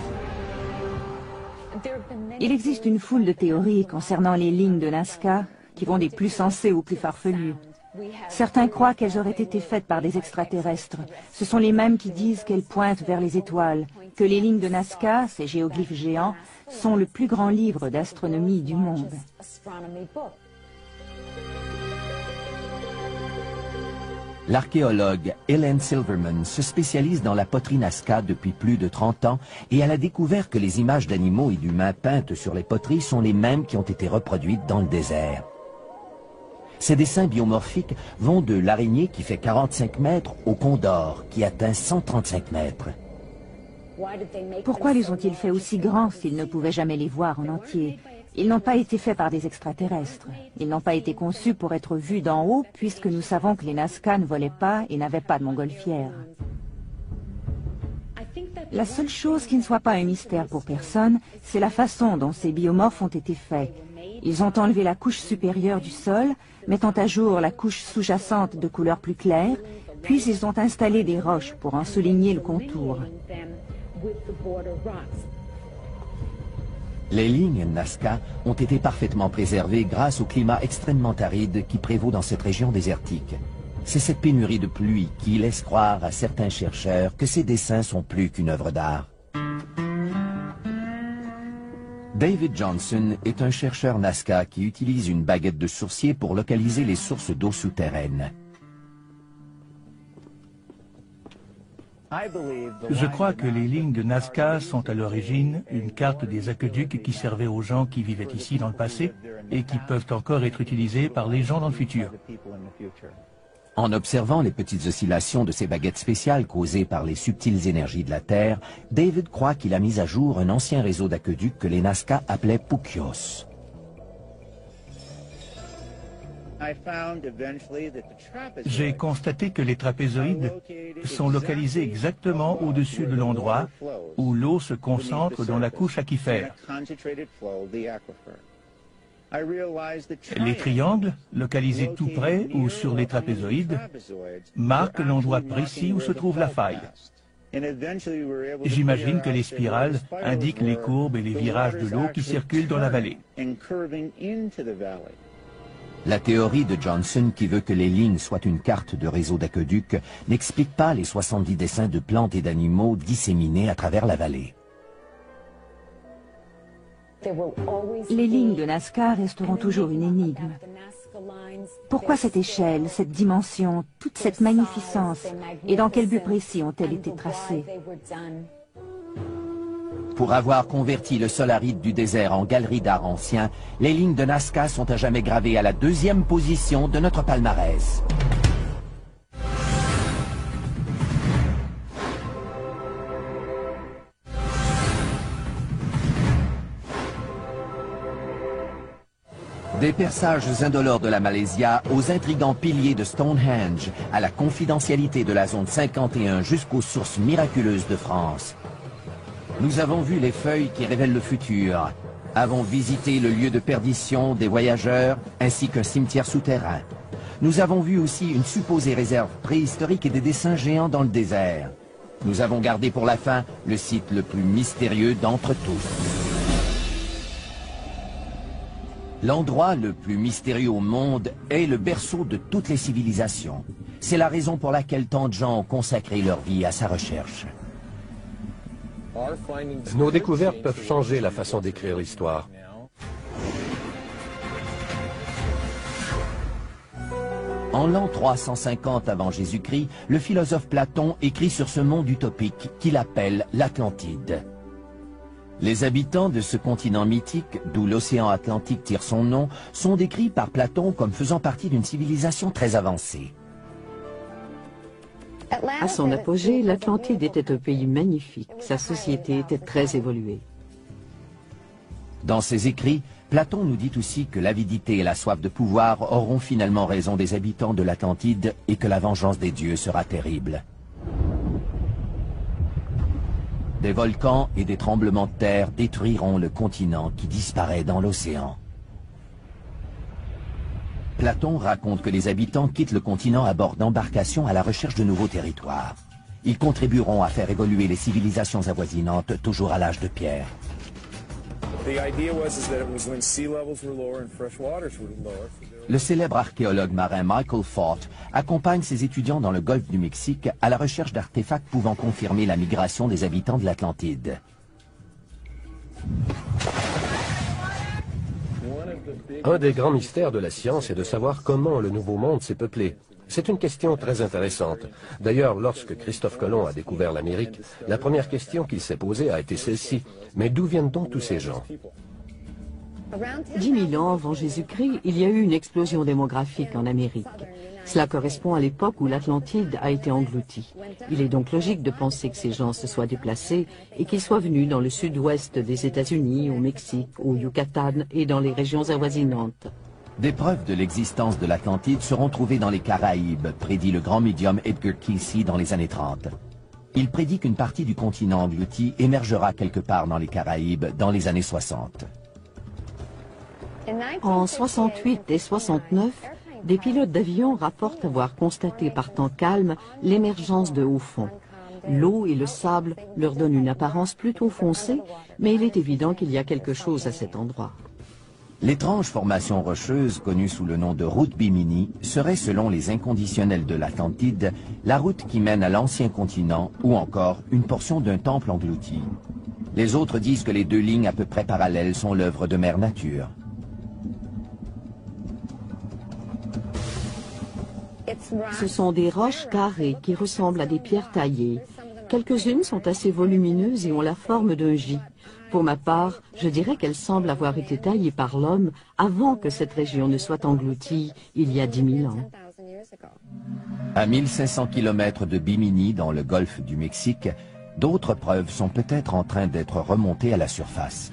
Il existe une foule de théories concernant les lignes de Nazca qui vont des plus sensées aux plus farfelues. Certains croient qu'elles auraient été faites par des extraterrestres. Ce sont les mêmes qui disent qu'elles pointent vers les étoiles, que les lignes de Nazca, ces géoglyphes géants, sont le plus grand livre d'astronomie du monde. L'archéologue Helen Silverman se spécialise dans la poterie Nazca depuis plus de 30 ans et elle a découvert que les images d'animaux et d'humains peintes sur les poteries sont les mêmes qui ont été reproduites dans le désert. Ces dessins biomorphiques vont de l'araignée qui fait 45 mètres au condor qui atteint 135 mètres. Pourquoi les ont-ils fait aussi grands s'ils ne pouvaient jamais les voir en entier? Ils n'ont pas été faits par des extraterrestres. Ils n'ont pas été conçus pour être vus d'en haut, puisque nous savons que les Nazca ne volaient pas et n'avaient pas de montgolfière. La seule chose qui ne soit pas un mystère pour personne, c'est la façon dont ces biomorphes ont été faits. Ils ont enlevé la couche supérieure du sol, mettant à jour la couche sous-jacente de couleur plus claire, puis ils ont installé des roches pour en souligner le contour. Les lignes Nazca ont été parfaitement préservées grâce au climat extrêmement aride qui prévaut dans cette région désertique. C'est cette pénurie de pluie qui laisse croire à certains chercheurs que ces dessins sont plus qu'une œuvre d'art. David Johnson est un chercheur Nazca qui utilise une baguette de sourcier pour localiser les sources d'eau souterraines. Je crois que les lignes de Nazca sont à l'origine une carte des aqueducs qui servaient aux gens qui vivaient ici dans le passé et qui peuvent encore être utilisés par les gens dans le futur. En observant les petites oscillations de ces baguettes spéciales causées par les subtiles énergies de la Terre, David croit qu'il a mis à jour un ancien réseau d'aqueducs que les Nazca appelaient Puquios. J'ai constaté que les trapézoïdes sont localisés exactement au-dessus de l'endroit où l'eau se concentre dans la couche aquifère. Les triangles, localisés tout près ou sur les trapézoïdes, marquent l'endroit précis où se trouve la faille. J'imagine que les spirales indiquent les courbes et les virages de l'eau qui circulent dans la vallée. La théorie de Johnson, qui veut que les lignes soient une carte de réseau d'aqueducs, n'explique pas les 70 dessins de plantes et d'animaux disséminés à travers la vallée. Les lignes de Nazca resteront toujours une énigme. Pourquoi cette échelle, cette dimension, toute cette magnificence, et dans quel but précis ont-elles été tracées? Pour avoir converti le sol aride du désert en galerie d'art ancien, les lignes de Nazca sont à jamais gravées à la 2e position de notre palmarès. Des perçages indolores de la Malaysia aux intrigants piliers de Stonehenge, à la confidentialité de la zone 51 jusqu'aux sources miraculeuses de France. Nous avons vu les feuilles qui révèlent le futur, avons visité le lieu de perdition des voyageurs ainsi qu'un cimetière souterrain. Nous avons vu aussi une supposée réserve préhistorique et des dessins géants dans le désert. Nous avons gardé pour la fin le site le plus mystérieux d'entre tous. L'endroit le plus mystérieux au monde est le berceau de toutes les civilisations. C'est la raison pour laquelle tant de gens ont consacré leur vie à sa recherche. Nos découvertes peuvent changer la façon d'écrire l'histoire. En l'an 350 avant Jésus-Christ, le philosophe Platon écrit sur ce monde utopique qu'il appelle l'Atlantide. Les habitants de ce continent mythique, d'où l'océan Atlantique tire son nom, sont décrits par Platon comme faisant partie d'une civilisation très avancée. À son apogée, l'Atlantide était un pays magnifique. Sa société était très évoluée. Dans ses écrits, Platon nous dit aussi que l'avidité et la soif de pouvoir auront finalement raison des habitants de l'Atlantide et que la vengeance des dieux sera terrible. Des volcans et des tremblements de terre détruiront le continent qui disparaît dans l'océan. Platon raconte que les habitants quittent le continent à bord d'embarcations à la recherche de nouveaux territoires. Ils contribueront à faire évoluer les civilisations avoisinantes, toujours à l'âge de pierre. Le célèbre archéologue marin Michael Fort accompagne ses étudiants dans le golfe du Mexique à la recherche d'artefacts pouvant confirmer la migration des habitants de l'Atlantide. Un des grands mystères de la science est de savoir comment le Nouveau Monde s'est peuplé. C'est une question très intéressante. D'ailleurs, lorsque Christophe Colomb a découvert l'Amérique, la première question qu'il s'est posée a été celle-ci. Mais d'où viennent donc tous ces gens? 10 000 ans avant Jésus-Christ, il y a eu une explosion démographique en Amérique. Cela correspond à l'époque où l'Atlantide a été engloutie. Il est donc logique de penser que ces gens se soient déplacés et qu'ils soient venus dans le sud-ouest des États-Unis, au Mexique, au Yucatan et dans les régions avoisinantes. Des preuves de l'existence de l'Atlantide seront trouvées dans les Caraïbes, prédit le grand médium Edgar Cayce dans les années 30. Il prédit qu'une partie du continent englouti émergera quelque part dans les Caraïbes dans les années 60. En 68 et 69, des pilotes d'avion rapportent avoir constaté par temps calme l'émergence de hauts fonds. L'eau et le sable leur donnent une apparence plutôt foncée, mais il est évident qu'il y a quelque chose à cet endroit. L'étrange formation rocheuse, connue sous le nom de route Bimini, serait, selon les inconditionnels de l'Atlantide, la route qui mène à l'ancien continent ou encore une portion d'un temple englouti. Les autres disent que les deux lignes à peu près parallèles sont l'œuvre de Mère Nature. Ce sont des roches carrées qui ressemblent à des pierres taillées. Quelques-unes sont assez volumineuses et ont la forme d'un J. Pour ma part, je dirais qu'elles semblent avoir été taillées par l'homme avant que cette région ne soit engloutie il y a 10 000 ans. À 1500 km de Bimini, dans le golfe du Mexique, d'autres preuves sont peut-être en train d'être remontées à la surface.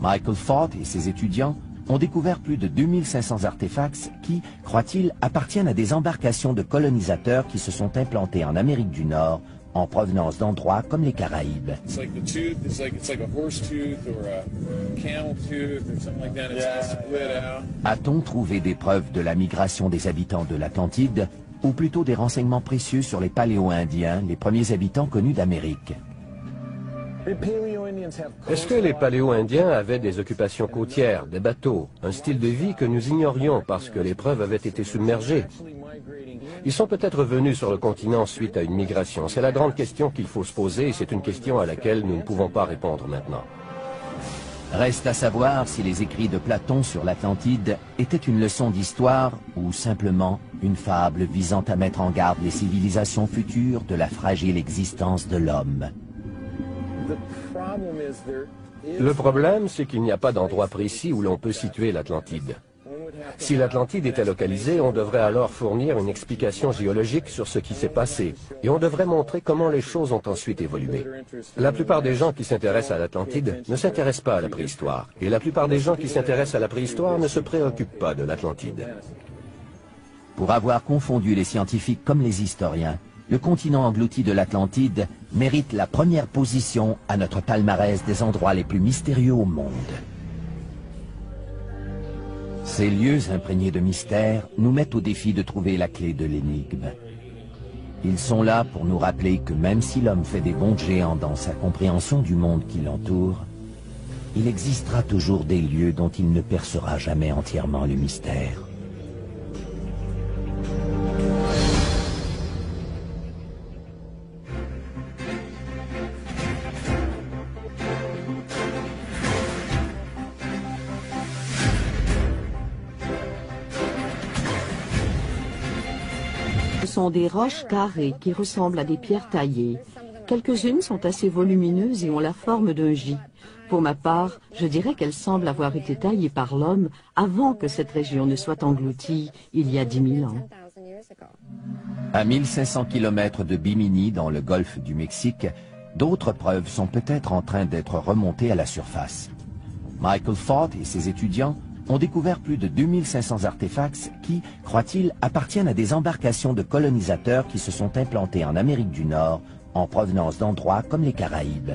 Michael Fort et ses étudiants ont découvert plus de 2500 artefacts qui, croient-ils, appartiennent à des embarcations de colonisateurs qui se sont implantés en Amérique du Nord en provenance d'endroits comme les Caraïbes. A-t-on trouvé des preuves de la migration des habitants de l'Atlantide, ou plutôt des renseignements précieux sur les Paléo-Indiens, les premiers habitants connus d'Amérique? Est-ce que les Paléo-Indiens avaient des occupations côtières, des bateaux, un style de vie que nous ignorions parce que les preuves avaient été submergées? Ils sont peut-être venus sur le continent suite à une migration. C'est la grande question qu'il faut se poser et c'est une question à laquelle nous ne pouvons pas répondre maintenant. Reste à savoir si les écrits de Platon sur l'Atlantide étaient une leçon d'histoire ou simplement une fable visant à mettre en garde les civilisations futures de la fragile existence de l'homme. Le problème, c'est qu'il n'y a pas d'endroit précis où l'on peut situer l'Atlantide. Si l'Atlantide était localisée, on devrait alors fournir une explication géologique sur ce qui s'est passé, et on devrait montrer comment les choses ont ensuite évolué. La plupart des gens qui s'intéressent à l'Atlantide ne s'intéressent pas à la préhistoire, et la plupart des gens qui s'intéressent à la préhistoire ne se préoccupent pas de l'Atlantide. Pour avoir confondu les scientifiques comme les historiens, le continent englouti de l'Atlantide mérite la première position à notre palmarès des endroits les plus mystérieux au monde. Ces lieux imprégnés de mystère nous mettent au défi de trouver la clé de l'énigme. Ils sont là pour nous rappeler que même si l'homme fait des bonds de géant dans sa compréhension du monde qui l'entoure, il existera toujours des lieux dont il ne percera jamais entièrement le mystère. Ce sont des roches carrées qui ressemblent à des pierres taillées. Quelques-unes sont assez volumineuses et ont la forme d'un J. Pour ma part, je dirais qu'elles semblent avoir été taillées par l'homme avant que cette région ne soit engloutie il y a 10 000 ans. À 1500 km de Bimini, dans le golfe du Mexique, d'autres preuves sont peut-être en train d'être remontées à la surface. Michael Fort et ses étudiants ont découvert plus de 2500 artefacts qui, croient-ils, appartiennent à des embarcations de colonisateurs qui se sont implantés en Amérique du Nord en provenance d'endroits comme les Caraïbes.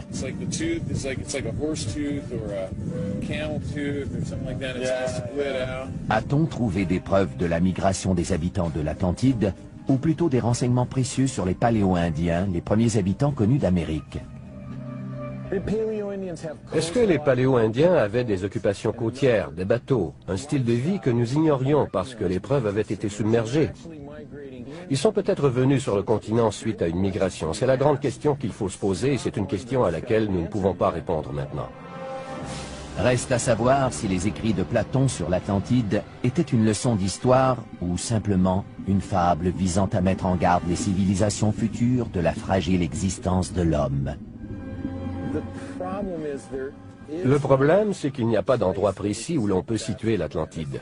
A-t-on trouvé des preuves de la migration des habitants de l'Atlantide, ou plutôt des renseignements précieux sur les Paléo-Indiens, les premiers habitants connus d'Amérique? Est-ce que les Paléo-Indiens avaient des occupations côtières, des bateaux, un style de vie que nous ignorions parce que les preuves avaient été submergées? Ils sont peut-être venus sur le continent suite à une migration. C'est la grande question qu'il faut se poser et c'est une question à laquelle nous ne pouvons pas répondre maintenant. Reste à savoir si les écrits de Platon sur l'Atlantide étaient une leçon d'histoire ou simplement une fable visant à mettre en garde les civilisations futures de la fragile existence de l'homme. Le problème, c'est qu'il n'y a pas d'endroit précis où l'on peut situer l'Atlantide.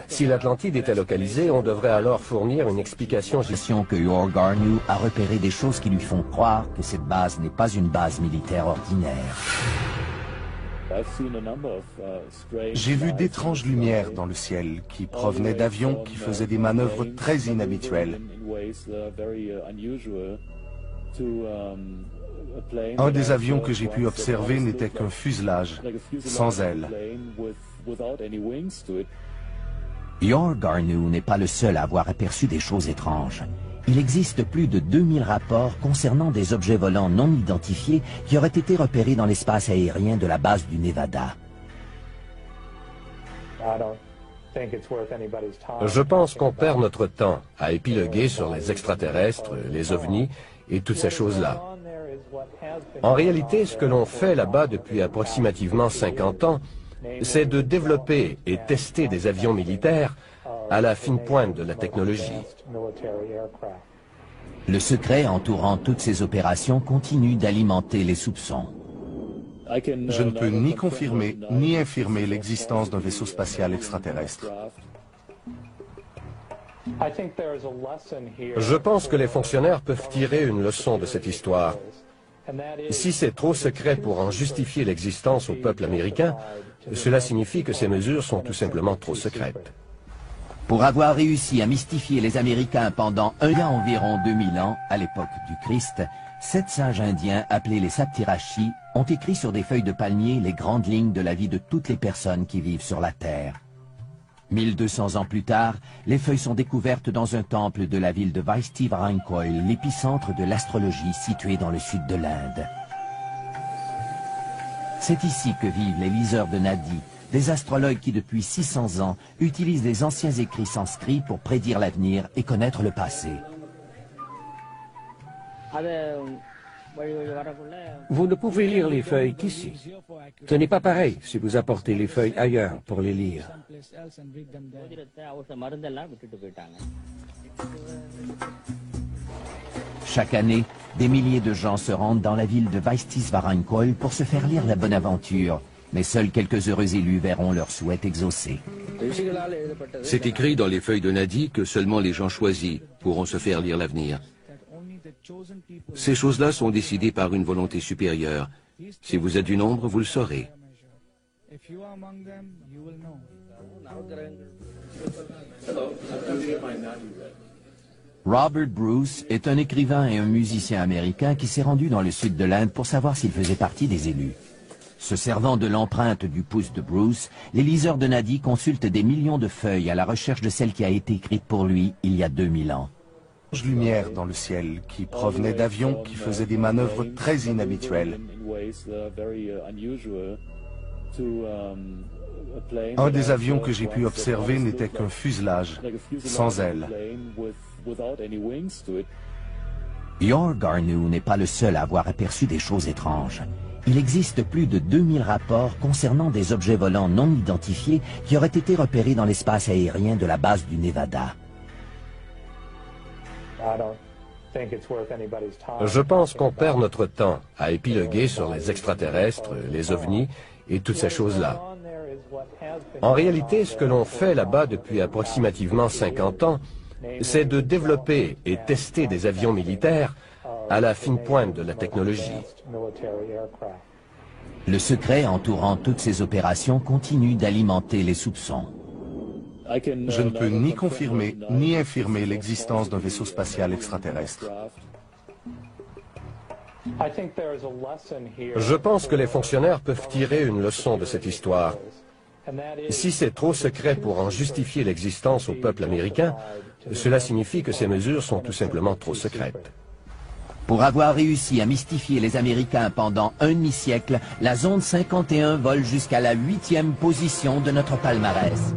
Si l'Atlantide était localisée, on devrait alors fournir une explication. Que Yor Garneau a repéré des choses qui lui font croire que cette base n'est pas une base militaire ordinaire. J'ai vu d'étranges lumières dans le ciel qui provenaient d'avions qui faisaient des manœuvres très inhabituelles. Un des avions que j'ai pu observer n'était qu'un fuselage, sans ailes. Yor Garneau n'est pas le seul à avoir aperçu des choses étranges. Il existe plus de 2000 rapports concernant des objets volants non identifiés qui auraient été repérés dans l'espace aérien de la base du Nevada. Je pense qu'on perd notre temps à épiloguer sur les extraterrestres, les ovnis et toutes ces choses-là. En réalité, ce que l'on fait là-bas depuis approximativement 50 ans, c'est de développer et tester des avions militaires à la fine pointe de la technologie. Le secret entourant toutes ces opérations continue d'alimenter les soupçons. Je ne peux ni confirmer ni infirmer l'existence d'un vaisseau spatial extraterrestre. Je pense que les fonctionnaires peuvent tirer une leçon de cette histoire. Si c'est trop secret pour en justifier l'existence au peuple américain, cela signifie que ces mesures sont tout simplement trop secrètes. Pour avoir réussi à mystifier les Américains pendant il y a environ 2000 ans, à l'époque du Christ, 7 sages indiens appelés les Saptirashi ont écrit sur des feuilles de palmier les grandes lignes de la vie de toutes les personnes qui vivent sur la Terre. 1200 ans plus tard, les feuilles sont découvertes dans un temple de la ville de Vaistivarankoi, l'épicentre de l'astrologie situé dans le sud de l'Inde. C'est ici que vivent les liseurs de Nadi, des astrologues qui depuis 600 ans utilisent les anciens écrits sanscrits pour prédire l'avenir et connaître le passé. Vous ne pouvez lire les feuilles qu'ici. Ce n'est pas pareil si vous apportez les feuilles ailleurs pour les lire. Chaque année, des milliers de gens se rendent dans la ville de Vaistisvarankoil pour se faire lire la bonne aventure, mais seuls quelques heureux élus verront leur souhait exaucé. C'est écrit dans les feuilles de Nadi que seulement les gens choisis pourront se faire lire l'avenir. Ces choses-là sont décidées par une volonté supérieure. Si vous êtes du nombre, vous le saurez. Robert Bruce est un écrivain et un musicien américain qui s'est rendu dans le sud de l'Inde pour savoir s'il faisait partie des élus. Se servant de l'empreinte du pouce de Bruce, les liseurs de Nadi consultent des millions de feuilles à la recherche de celle qui a été écrite pour lui il y a 2000 ans. Lumière dans le ciel qui provenait d'avions qui faisaient des manœuvres très inhabituelles. Un des avions que j'ai pu observer n'était qu'un fuselage, sans ailes. Yor Garneau n'est pas le seul à avoir aperçu des choses étranges. Il existe plus de 2000 rapports concernant des objets volants non identifiés qui auraient été repérés dans l'espace aérien de la base du Nevada. Je pense qu'on perd notre temps à épiloguer sur les extraterrestres, les ovnis et toutes ces choses-là. En réalité, ce que l'on fait là-bas depuis approximativement 50 ans, c'est de développer et tester des avions militaires à la fine pointe de la technologie. Le secret entourant toutes ces opérations continue d'alimenter les soupçons. Je ne peux ni confirmer ni infirmer l'existence d'un vaisseau spatial extraterrestre. Je pense que les fonctionnaires peuvent tirer une leçon de cette histoire. Si c'est trop secret pour en justifier l'existence au peuple américain, cela signifie que ces mesures sont tout simplement trop secrètes. Pour avoir réussi à mystifier les Américains pendant un demi-siècle, la zone 51 vole jusqu'à la 8e position de notre palmarès.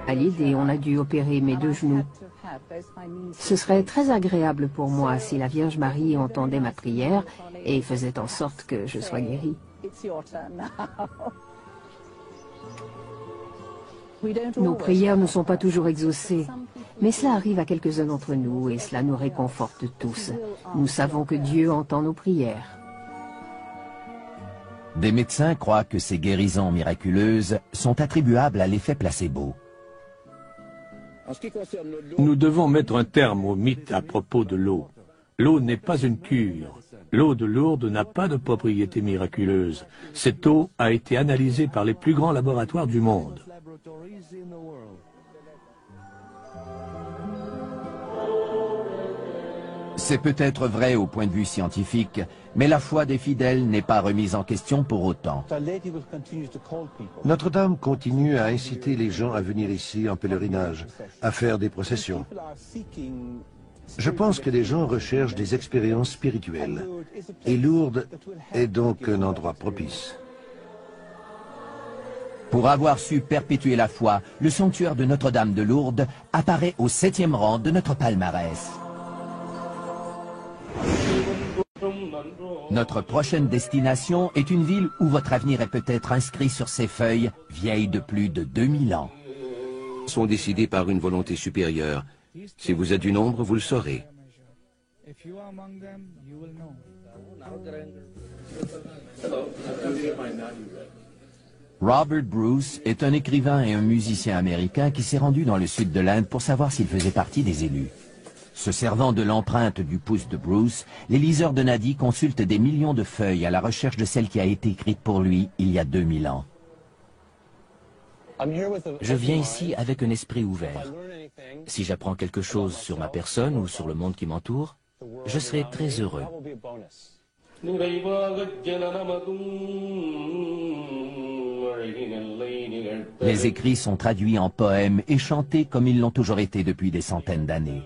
À l'idée, on a dû opérer mes 2 genoux. Ce serait très agréable pour moi si la Vierge Marie entendait ma prière et faisait en sorte que je sois guérie. Nos prières ne sont pas toujours exaucées, mais cela arrive à quelques-uns d'entre nous et cela nous réconforte tous. Nous savons que Dieu entend nos prières. Des médecins croient que ces guérisons miraculeuses sont attribuables à l'effet placebo. Nous devons mettre un terme au mythe à propos de l'eau. L'eau n'est pas une cure. L'eau de Lourdes n'a pas de propriété miraculeuse. Cette eau a été analysée par les plus grands laboratoires du monde. C'est peut-être vrai au point de vue scientifique, mais la foi des fidèles n'est pas remise en question pour autant. Notre-Dame continue à inciter les gens à venir ici en pèlerinage, à faire des processions. Je pense que les gens recherchent des expériences spirituelles. Et Lourdes est donc un endroit propice. Pour avoir su perpétuer la foi, le sanctuaire de Notre-Dame de Lourdes apparaît au 7e rang de notre palmarès. Notre prochaine destination est une ville où votre avenir est peut-être inscrit sur ses feuilles, vieilles de plus de 2000 ans. Sont décidés par une volonté supérieure. Si vous êtes du nombre, vous le saurez. Robert Bruce est un écrivain et un musicien américain qui s'est rendu dans le sud de l'Inde pour savoir s'il faisait partie des élus. Se servant de l'empreinte du pouce de Bruce, les liseurs de Nadi consultent des millions de feuilles à la recherche de celle qui a été écrite pour lui il y a 2000 ans. Je viens ici avec un esprit ouvert. Si j'apprends quelque chose sur ma personne ou sur le monde qui m'entoure, je serai très heureux. Les écrits sont traduits en poèmes et chantés comme ils l'ont toujours été depuis des centaines d'années.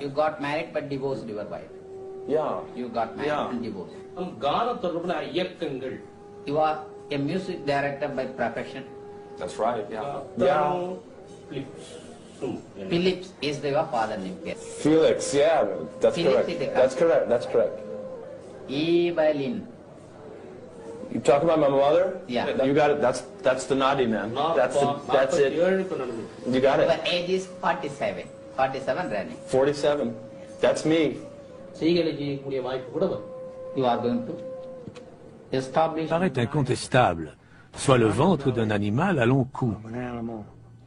You got married but divorced your wife. Yeah. You got married Yeah. and divorced. You are a music director by profession. That's right. Yeah. Phillips is your father name. Yes. Felix. Yeah. That's Felix correct. is the That's correct. That's correct. E by Lynn. You talk about my mother? Yeah. You got it. That's the Nadi man. That's it. You got Your it. age is 47. 47 running. 47. That's me. You are going to establish. Paraît incontestable, soit le ventre d'un animal à long cou.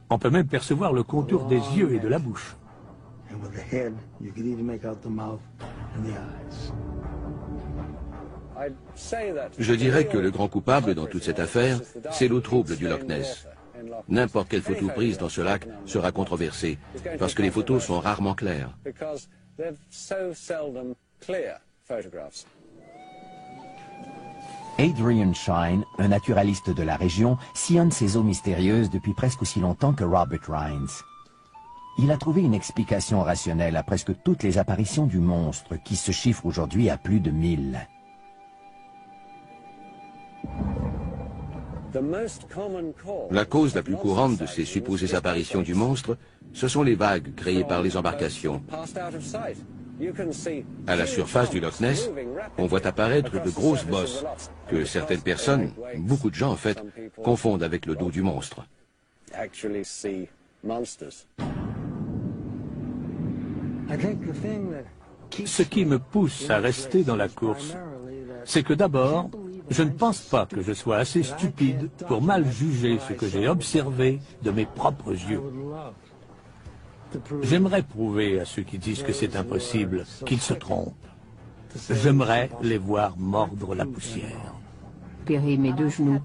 On peut même percevoir le contour des yeux et de la bouche. Je dirais que le grand coupable dans toute cette affaire, c'est l'eau trouble du Loch Ness. N'importe quelle photo prise dans ce lac sera controversée, parce que les photos sont rarement claires. Adrian Shine, un naturaliste de la région, sillonne ces eaux mystérieuses depuis presque aussi longtemps que Robert Rines. Il a trouvé une explication rationnelle à presque toutes les apparitions du monstre, qui se chiffrent aujourd'hui à plus de 1000. La cause la plus courante de ces supposées apparitions du monstre, ce sont les vagues créées par les embarcations. À la surface du Loch Ness, on voit apparaître de grosses bosses que certaines personnes, beaucoup de gens en fait, confondent avec le dos du monstre. Ce qui me pousse à rester dans la course, c'est que d'abord, je ne pense pas que je sois assez stupide pour mal juger ce que j'ai observé de mes propres yeux. J'aimerais prouver à ceux qui disent que c'est impossible qu'ils se trompent. J'aimerais les voir mordre la poussière. Opérer mes 2 genoux.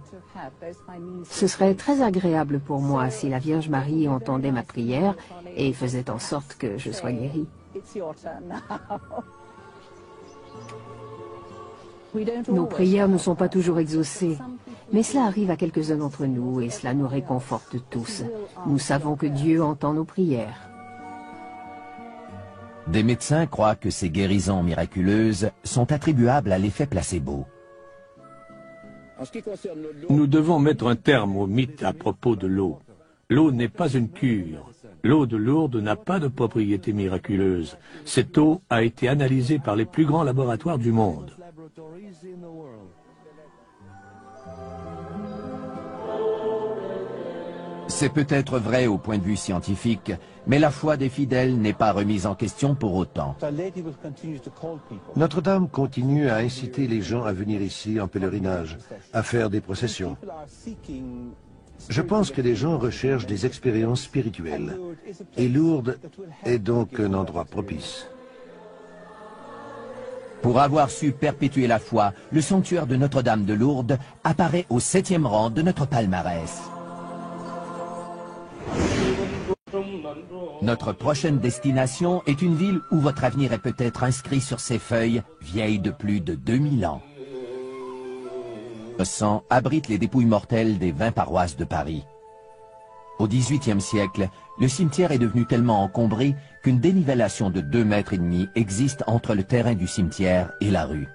Ce serait très agréable pour moi si la Vierge Marie entendait ma prière et faisait en sorte que je sois guérie. Nos prières ne sont pas toujours exaucées, mais cela arrive à quelques-uns d'entre nous et cela nous réconforte tous. Nous savons que Dieu entend nos prières. Des médecins croient que ces guérisons miraculeuses sont attribuables à l'effet placebo. Nous devons mettre un terme au mythe à propos de l'eau. L'eau n'est pas une cure. L'eau de Lourdes n'a pas de propriété miraculeuse. Cette eau a été analysée par les plus grands laboratoires du monde. C'est peut-être vrai au point de vue scientifique, mais la foi des fidèles n'est pas remise en question pour autant. Notre-Dame continue à inciter les gens à venir ici en pèlerinage, à faire des processions. Je pense que les gens recherchent des expériences spirituelles. Et Lourdes est donc un endroit propice. Pour avoir su perpétuer la foi, le sanctuaire de Notre-Dame de Lourdes apparaît au 7e rang de notre palmarès. Notre prochaine destination est une ville où votre avenir est peut-être inscrit sur ses feuilles, vieilles de plus de 2000 ans. Le sang abrite les dépouilles mortelles des 20 paroisses de Paris. Au XVIIIe siècle, le cimetière est devenu tellement encombré qu'une dénivellation de 2,5 mètres existe entre le terrain du cimetière et la rue.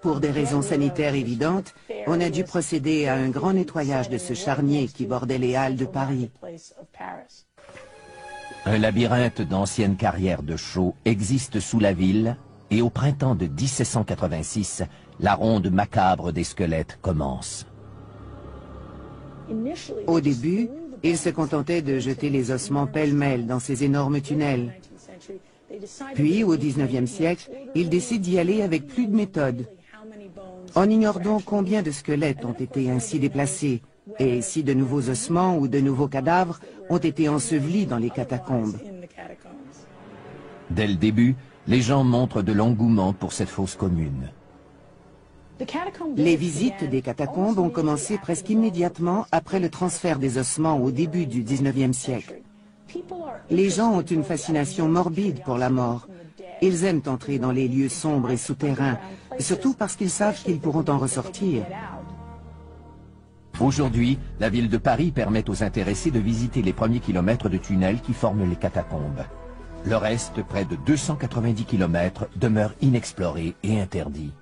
Pour des raisons sanitaires évidentes, on a dû procéder à un grand nettoyage de ce charnier qui bordait les halles de Paris. Un labyrinthe d'anciennes carrières de chaux existe sous la ville et au printemps de 1786, la ronde macabre des squelettes commence. Au début, ils se contentaient de jeter les ossements pêle-mêle dans ces énormes tunnels. Puis, au XIXe siècle, ils décident d'y aller avec plus de méthode. On ignore donc combien de squelettes ont été ainsi déplacés, et si de nouveaux ossements ou de nouveaux cadavres ont été ensevelis dans les catacombes. Dès le début, les gens montrent de l'engouement pour cette fosse commune. Les visites des catacombes ont commencé presque immédiatement après le transfert des ossements au début du XIXe siècle. Les gens ont une fascination morbide pour la mort. Ils aiment entrer dans les lieux sombres et souterrains, surtout parce qu'ils savent qu'ils pourront en ressortir. Aujourd'hui, la ville de Paris permet aux intéressés de visiter les premiers kilomètres de tunnels qui forment les catacombes. Le reste, près de 290 kilomètres, demeure inexploré et interdit.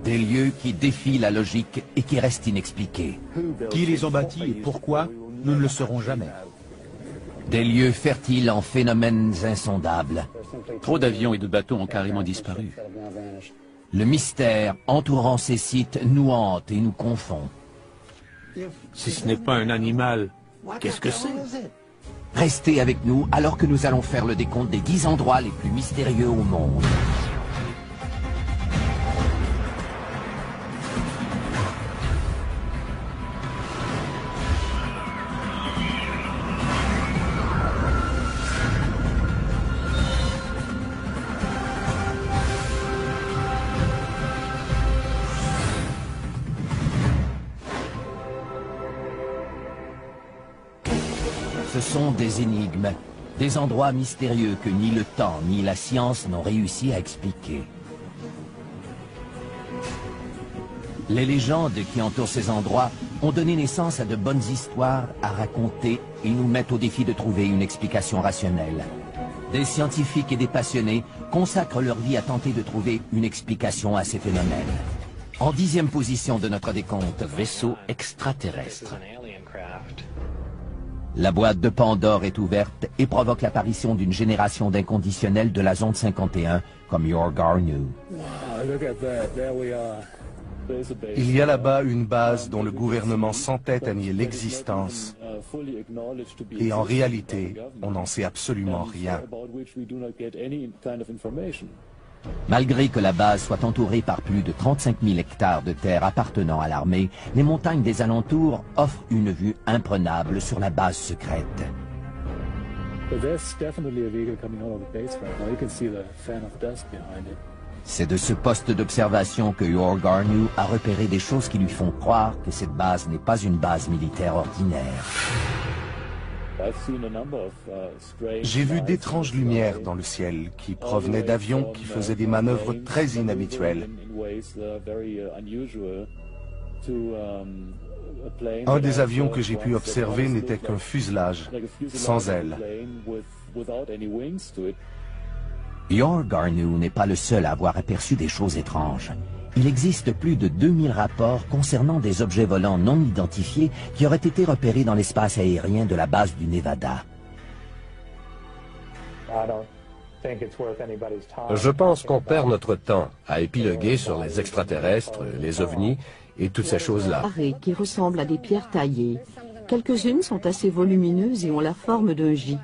Des lieux qui défient la logique et qui restent inexpliqués. Qui les ont bâtis et pourquoi, nous ne le saurons jamais. Des lieux fertiles en phénomènes insondables. Trop d'avions et de bateaux ont carrément disparu. Le mystère entourant ces sites nous hante et nous confond. Si ce n'est pas un animal, qu'est-ce que c'est? Restez avec nous alors que nous allons faire le décompte des 10 endroits les plus mystérieux au monde. Ce sont des énigmes, des endroits mystérieux que ni le temps ni la science n'ont réussi à expliquer. Les légendes qui entourent ces endroits ont donné naissance à de bonnes histoires à raconter et nous mettent au défi de trouver une explication rationnelle. Des scientifiques et des passionnés consacrent leur vie à tenter de trouver une explication à ces phénomènes. En 10e position de notre décompte, vaisseau extraterrestre. La boîte de Pandore est ouverte et provoque l'apparition d'une génération d'inconditionnels de la zone 51, comme Your Garnu. Il y a là-bas une base dont le gouvernement s'entête à nier l'existence. Et en réalité, on n'en sait absolument rien. Malgré que la base soit entourée par plus de 35 000 hectares de terre appartenant à l'armée, les montagnes des alentours offrent une vue imprenable sur la base secrète. C'est de ce poste d'observation que Your Garnu a repéré des choses qui lui font croire que cette base n'est pas une base militaire ordinaire. J'ai vu d'étranges lumières dans le ciel qui provenaient d'avions qui faisaient des manœuvres très inhabituelles. Un des avions que j'ai pu observer n'était qu'un fuselage, sans ailes. Your Garnu n'est pas le seul à avoir aperçu des choses étranges. Il existe plus de 2000 rapports concernant des objets volants non identifiés qui auraient été repérés dans l'espace aérien de la base du Nevada. Je pense qu'on perd notre temps à épiloguer sur les extraterrestres, les ovnis et toutes ces choses-là. Qui ressemblent à des pierres taillées. Quelques-unes sont assez volumineuses et ont la forme d'un J.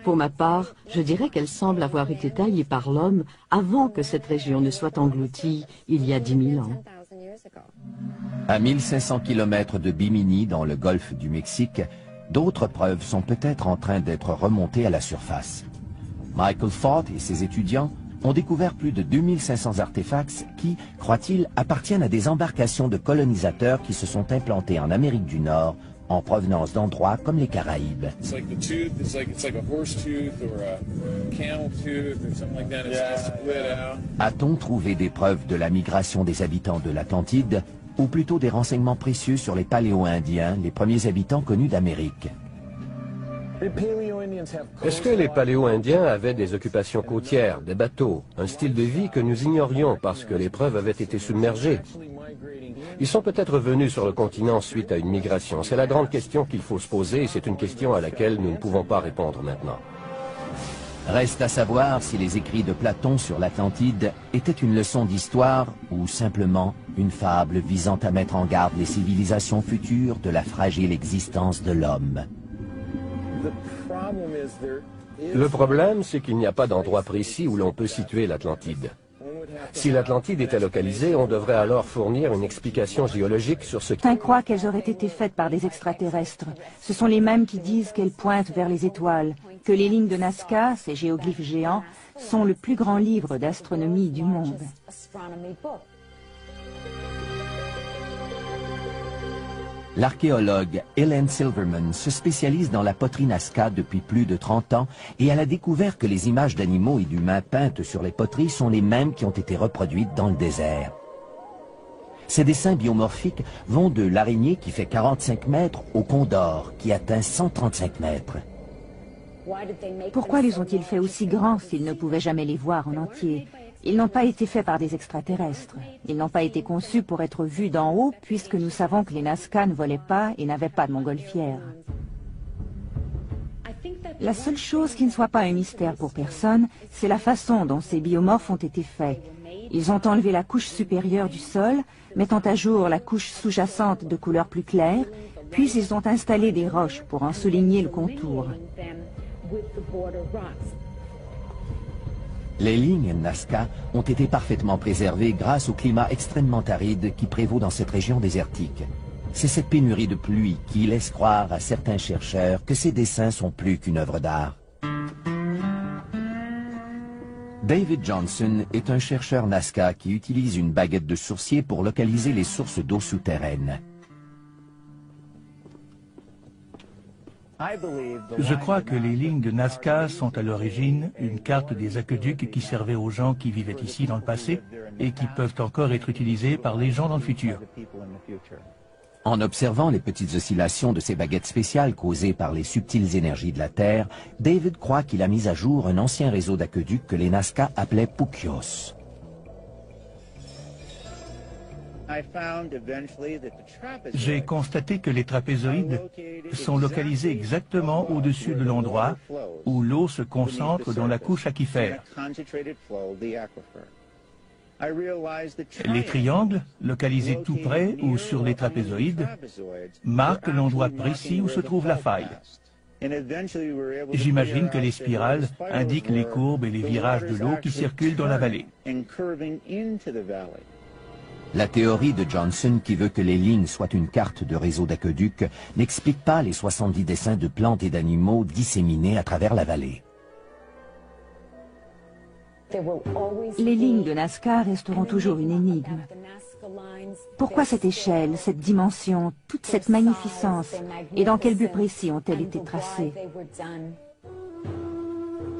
Pour ma part, je dirais qu'elles semblent avoir été taillées par l'homme avant que cette région ne soit engloutie il y a 10 000 ans. À 1500 km de Bimini, dans le golfe du Mexique, d'autres preuves sont peut-être en train d'être remontées à la surface. Michael Fott et ses étudiants ont découvert plus de 2500 artefacts qui, croient-ils, appartiennent à des embarcations de colonisateurs qui se sont implantés en Amérique du Nord en provenance d'endroits comme les Caraïbes. A-t-on trouvé des preuves de la migration des habitants de l'Atlantide, ou plutôt des renseignements précieux sur les Paléo-Indiens, les premiers habitants connus d'Amérique? Est-ce que les Paléo-Indiens avaient des occupations côtières, des bateaux, un style de vie que nous ignorions parce que les preuves avaient été submergées? Ils sont peut-être venus sur le continent suite à une migration. C'est la grande question qu'il faut se poser et c'est une question à laquelle nous ne pouvons pas répondre maintenant. Reste à savoir si les écrits de Platon sur l'Atlantide étaient une leçon d'histoire ou simplement une fable visant à mettre en garde les civilisations futures de la fragile existence de l'homme. Le problème, c'est qu'il n'y a pas d'endroit précis où l'on peut situer l'Atlantide. Si l'Atlantide était localisée, on devrait alors fournir une explication géologique sur ce qui... Certains croient qu'elles auraient été faites par des extraterrestres. Ce sont les mêmes qui disent qu'elles pointent vers les étoiles, que les lignes de Nazca, ces géoglyphes géants, sont le plus grand livre d'astronomie du monde. L'archéologue Helen Silverman se spécialise dans la poterie Nazca depuis plus de 30 ans et elle a découvert que les images d'animaux et d'humains peintes sur les poteries sont les mêmes qui ont été reproduites dans le désert. Ces dessins biomorphiques vont de l'araignée qui fait 45 mètres au condor qui atteint 135 mètres. Pourquoi les ont-ils fait aussi grands s'ils ne pouvaient jamais les voir en entier? Ils n'ont pas été faits par des extraterrestres. Ils n'ont pas été conçus pour être vus d'en haut, puisque nous savons que les Nazca ne volaient pas et n'avaient pas de montgolfière. La seule chose qui ne soit pas un mystère pour personne, c'est la façon dont ces biomorphes ont été faits. Ils ont enlevé la couche supérieure du sol, mettant à jour la couche sous-jacente de couleur plus claire, puis ils ont installé des roches pour en souligner le contour. Les lignes Nazca ont été parfaitement préservées grâce au climat extrêmement aride qui prévaut dans cette région désertique. C'est cette pénurie de pluie qui laisse croire à certains chercheurs que ces dessins sont plus qu'une œuvre d'art. David Johnson est un chercheur Nazca qui utilise une baguette de sourcier pour localiser les sources d'eau souterraines. Je crois que les lignes de Nazca sont à l'origine une carte des aqueducs qui servaient aux gens qui vivaient ici dans le passé et qui peuvent encore être utilisées par les gens dans le futur. En observant les petites oscillations de ces baguettes spéciales causées par les subtiles énergies de la Terre, David croit qu'il a mis à jour un ancien réseau d'aqueducs que les Nazca appelaient Puquios. J'ai constaté que les trapézoïdes sont localisés exactement au-dessus de l'endroit où l'eau se concentre dans la couche aquifère. Les triangles, localisés tout près ou sur les trapézoïdes, marquent l'endroit précis où se trouve la faille. J'imagine que les spirales indiquent les courbes et les virages de l'eau qui circulent dans la vallée. La théorie de Johnson, qui veut que les lignes soient une carte de réseau d'aqueducs, n'explique pas les 70 dessins de plantes et d'animaux disséminés à travers la vallée. Les lignes de Nazca resteront toujours une énigme. Pourquoi cette échelle, cette dimension, toute cette magnificence, et dans quel but précis ont-elles été tracées?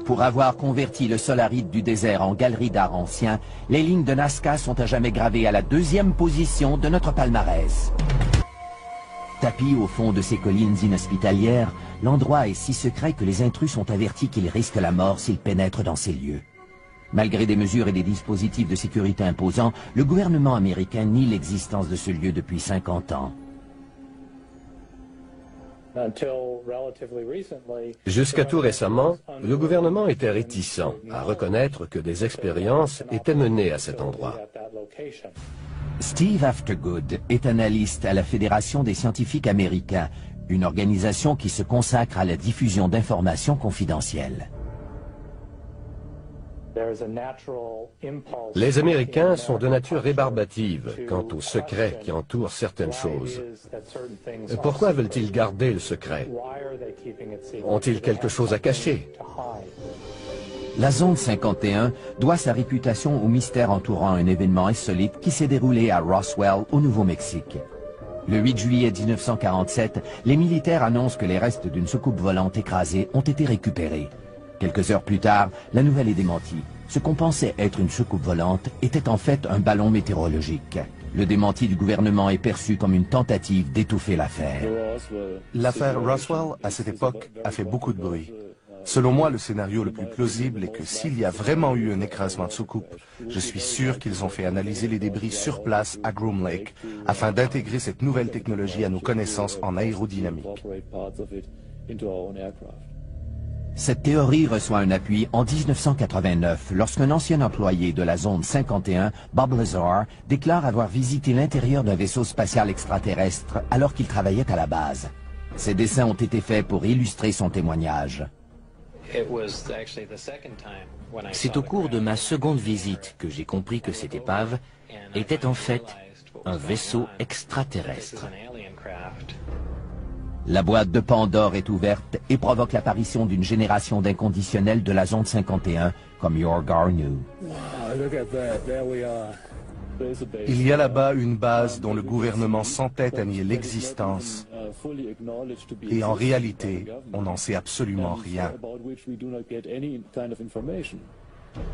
Pour avoir converti le sol aride du désert en galerie d'art ancien, les lignes de Nazca sont à jamais gravées à la 2e position de notre palmarès. Tapis au fond de ces collines inhospitalières, l'endroit est si secret que les intrus sont avertis qu'ils risquent la mort s'ils pénètrent dans ces lieux. Malgré des mesures et des dispositifs de sécurité imposants, le gouvernement américain nie l'existence de ce lieu depuis 50 ans. Jusqu'à tout récemment, le gouvernement était réticent à reconnaître que des expériences étaient menées à cet endroit. Steve Aftergood est analyste à la Fédération des scientifiques américains, une organisation qui se consacre à la diffusion d'informations confidentielles. Les Américains sont de nature rébarbative quant aux secrets qui entourent certaines choses. Pourquoi veulent-ils garder le secret? Ont-ils quelque chose à cacher? La zone 51 doit sa réputation au mystère entourant un événement insolite qui s'est déroulé à Roswell, au Nouveau-Mexique. Le 8 juillet 1947, les militaires annoncent que les restes d'une soucoupe volante écrasée ont été récupérés. Quelques heures plus tard, la nouvelle est démentie. Ce qu'on pensait être une soucoupe volante était en fait un ballon météorologique. Le démenti du gouvernement est perçu comme une tentative d'étouffer l'affaire. L'affaire Roswell, à cette époque, a fait beaucoup de bruit. Selon moi, le scénario le plus plausible est que s'il y a vraiment eu un écrasement de soucoupe, je suis sûr qu'ils ont fait analyser les débris sur place à Groom Lake afin d'intégrer cette nouvelle technologie à nos connaissances en aérodynamique. Cette théorie reçoit un appui en 1989 lorsqu'un ancien employé de la zone 51, Bob Lazar, déclare avoir visité l'intérieur d'un vaisseau spatial extraterrestre alors qu'il travaillait à la base. Ces dessins ont été faits pour illustrer son témoignage. C'est au cours de ma seconde visite que j'ai compris que cette épave était en fait un vaisseau extraterrestre. La boîte de Pandore est ouverte et provoque l'apparition d'une génération d'inconditionnels de la zone 51, comme Yor Garneau. Il y a là-bas une base dont le gouvernement s'entête à nier l'existence. Et en réalité, on n'en sait absolument rien.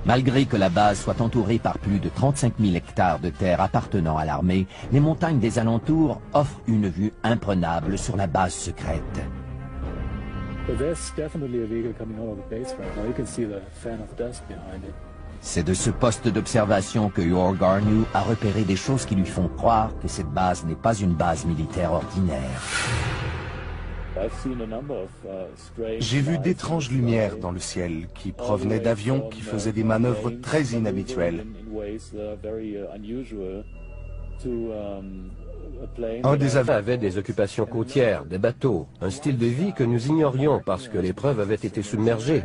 Malgré que la base soit entourée par plus de 35 000 hectares de terre appartenant à l'armée, les montagnes des alentours offrent une vue imprenable sur la base secrète. C'est de ce poste d'observation que Yor Garneau a repéré des choses qui lui font croire que cette base n'est pas une base militaire ordinaire. J'ai vu d'étranges lumières dans le ciel qui provenaient d'avions qui faisaient des manœuvres très inhabituelles. Un des avions avait des occupations côtières, des bateaux, un style de vie que nous ignorions parce que les preuves avaient été submergées.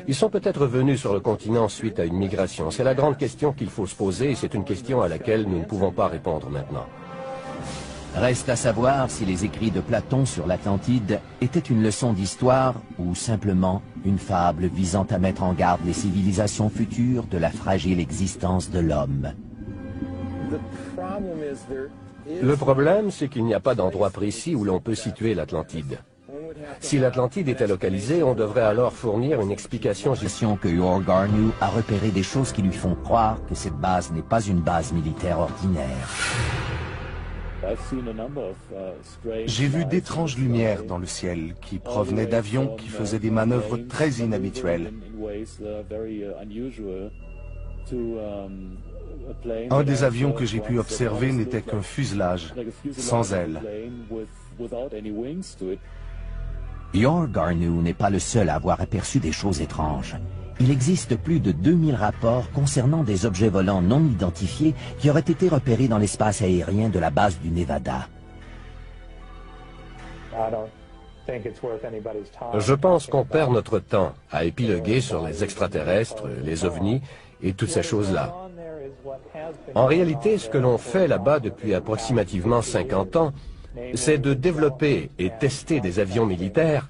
Ils sont peut-être venus sur le continent suite à une migration. C'est la grande question qu'il faut se poser et c'est une question à laquelle nous ne pouvons pas répondre maintenant. Reste à savoir si les écrits de Platon sur l'Atlantide étaient une leçon d'histoire ou simplement une fable visant à mettre en garde les civilisations futures de la fragile existence de l'homme. Le problème, c'est qu'il n'y a pas d'endroit précis où l'on peut situer l'Atlantide. Si l'Atlantide était localisée, on devrait alors fournir une explication. Que Yor Garneau a repéré des choses qui lui font croire que cette base n'est pas une base militaire ordinaire. J'ai vu d'étranges lumières dans le ciel qui provenaient d'avions qui faisaient des manœuvres très inhabituelles. Un des avions que j'ai pu observer n'était qu'un fuselage, sans ailes. Yor Garneau n'est pas le seul à avoir aperçu des choses étranges. Il existe plus de 2000 rapports concernant des objets volants non identifiés qui auraient été repérés dans l'espace aérien de la base du Nevada. Je pense qu'on perd notre temps à épiloguer sur les extraterrestres, les ovnis et toutes ces choses-là. En réalité, ce que l'on fait là-bas depuis approximativement 50 ans, c'est de développer et tester des avions militaires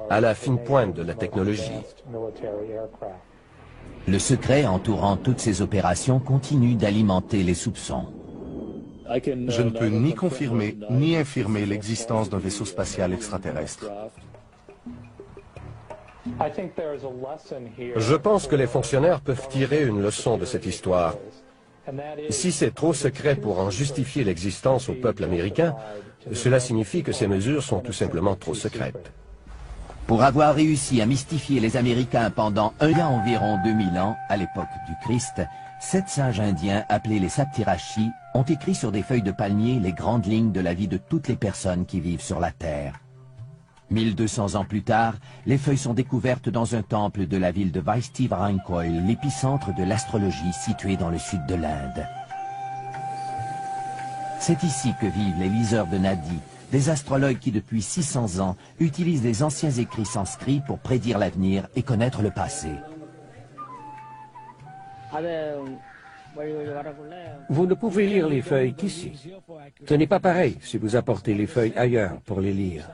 à la fine pointe de la technologie. Le secret entourant toutes ces opérations continue d'alimenter les soupçons. Je ne peux ni confirmer ni infirmer l'existence d'un vaisseau spatial extraterrestre. Je pense que les fonctionnaires peuvent tirer une leçon de cette histoire. Si c'est trop secret pour en justifier l'existence au peuple américain, cela signifie que ces mesures sont tout simplement trop secrètes. Pour avoir réussi à mystifier les Américains pendant il y a environ 2000 ans, à l'époque du Christ, 7 sages indiens appelés les Saptirashi ont écrit sur des feuilles de palmier les grandes lignes de la vie de toutes les personnes qui vivent sur la Terre. 1200 ans plus tard, les feuilles sont découvertes dans un temple de la ville de Vaishti-Varankoil, l'épicentre de l'astrologie situé dans le sud de l'Inde. C'est ici que vivent les liseurs de Nadi, des astrologues qui depuis 600 ans utilisent les anciens écrits sanscrits pour prédire l'avenir et connaître le passé. Vous ne pouvez lire les feuilles qu'ici. Ce n'est pas pareil si vous apportez les feuilles ailleurs pour les lire.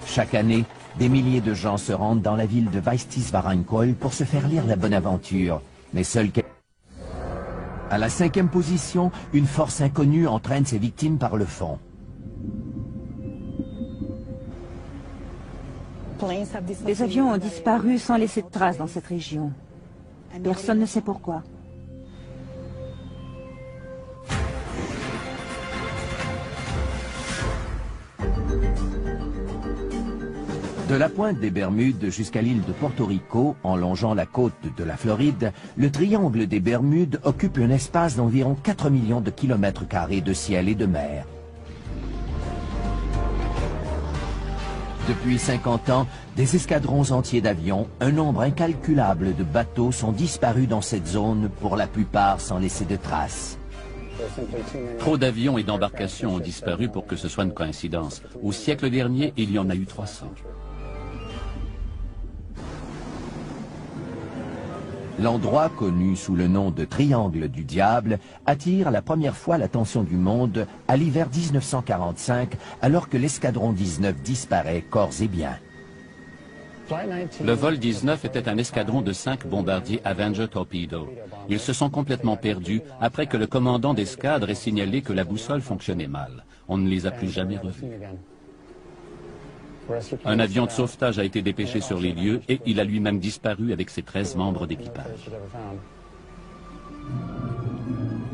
Chaque année, des milliers de gens se rendent dans la ville de Vaishti-Varankoil pour se faire lire la bonne aventure, Mais seul à la 5e position, une force inconnue entraîne ses victimes par le fond. Des avions ont disparu sans laisser de traces dans cette région. Personne ne sait pourquoi. De la pointe des Bermudes jusqu'à l'île de Porto Rico, en longeant la côte de la Floride, le triangle des Bermudes occupe un espace d'environ 4 millions de kilomètres carrés de ciel et de mer. Depuis 50 ans, des escadrons entiers d'avions, un nombre incalculable de bateaux sont disparus dans cette zone, pour la plupart sans laisser de traces. Trop d'avions et d'embarcations ont disparu pour que ce soit une coïncidence. Au siècle dernier, il y en a eu 300. L'endroit, connu sous le nom de Triangle du Diable, attire la première fois l'attention du monde à l'hiver 1945, alors que l'escadron 19 disparaît corps et biens. Le vol 19 était un escadron de 5 bombardiers Avenger Torpedo. Ils se sont complètement perdus après que le commandant d'escadre ait signalé que la boussole fonctionnait mal. On ne les a plus jamais revus. Un avion de sauvetage a été dépêché sur les lieux et il a lui-même disparu avec ses 13 membres d'équipage.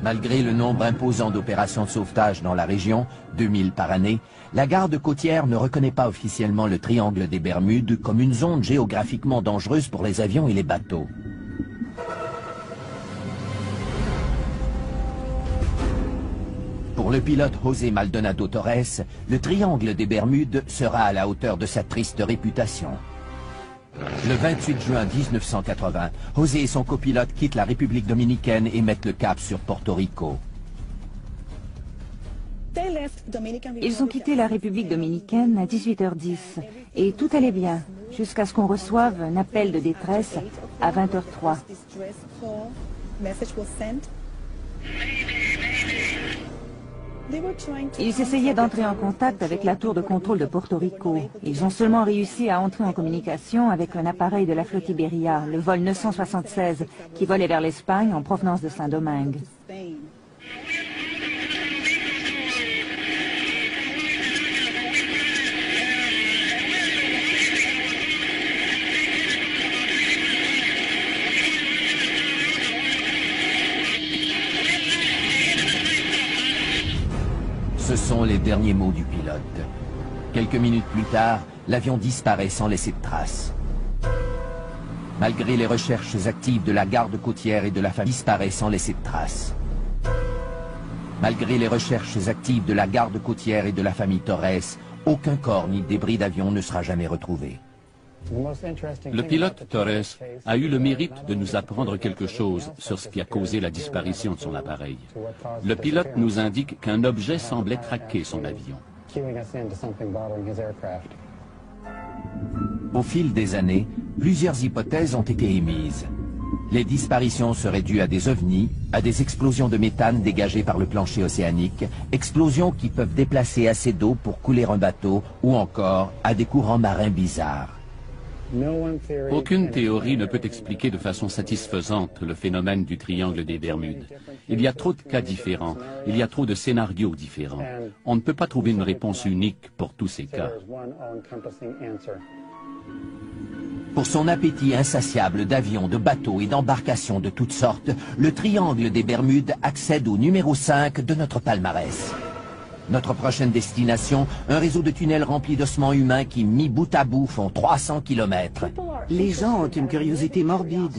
Malgré le nombre imposant d'opérations de sauvetage dans la région, 2000 par année, la garde côtière ne reconnaît pas officiellement le triangle des Bermudes comme une zone géographiquement dangereuse pour les avions et les bateaux. Pour le pilote José Maldonado Torres, le triangle des Bermudes sera à la hauteur de sa triste réputation. Le 28 juin 1980, José et son copilote quittent la République dominicaine et mettent le cap sur Porto Rico. Ils ont quitté la République dominicaine à 18h10 et tout allait bien jusqu'à ce qu'on reçoive un appel de détresse à 20h03. Ils essayaient d'entrer en contact avec la tour de contrôle de Porto Rico. Ils ont seulement réussi à entrer en communication avec un appareil de la flotte Iberia, le vol 976, qui volait vers l'Espagne en provenance de Saint-Domingue. Ce sont les derniers mots du pilote. Quelques minutes plus tard, l'avion disparaît sans laisser de traces. Malgré les recherches actives de la garde côtière et de la famille, disparaît sans laisser de traces. Malgré les recherches actives de la garde côtière et de la famille Torres, aucun corps ni débris d'avion ne sera jamais retrouvé. Le pilote Torres a eu le mérite de nous apprendre quelque chose sur ce qui a causé la disparition de son appareil. Le pilote nous indique qu'un objet semblait traquer son avion. Au fil des années, plusieurs hypothèses ont été émises. Les disparitions seraient dues à des ovnis, à des explosions de méthane dégagées par le plancher océanique, explosions qui peuvent déplacer assez d'eau pour couler un bateau, ou encore à des courants marins bizarres. Aucune théorie ne peut expliquer de façon satisfaisante le phénomène du triangle des Bermudes. Il y a trop de cas différents, il y a trop de scénarios différents. On ne peut pas trouver une réponse unique pour tous ces cas. Pour son appétit insatiable d'avions, de bateaux et d'embarcations de toutes sortes, le triangle des Bermudes accède au numéro 5 de notre palmarès. Notre prochaine destination, un réseau de tunnels remplis d'ossements humains qui, mis bout à bout, font 300 km. Les gens ont une curiosité morbide.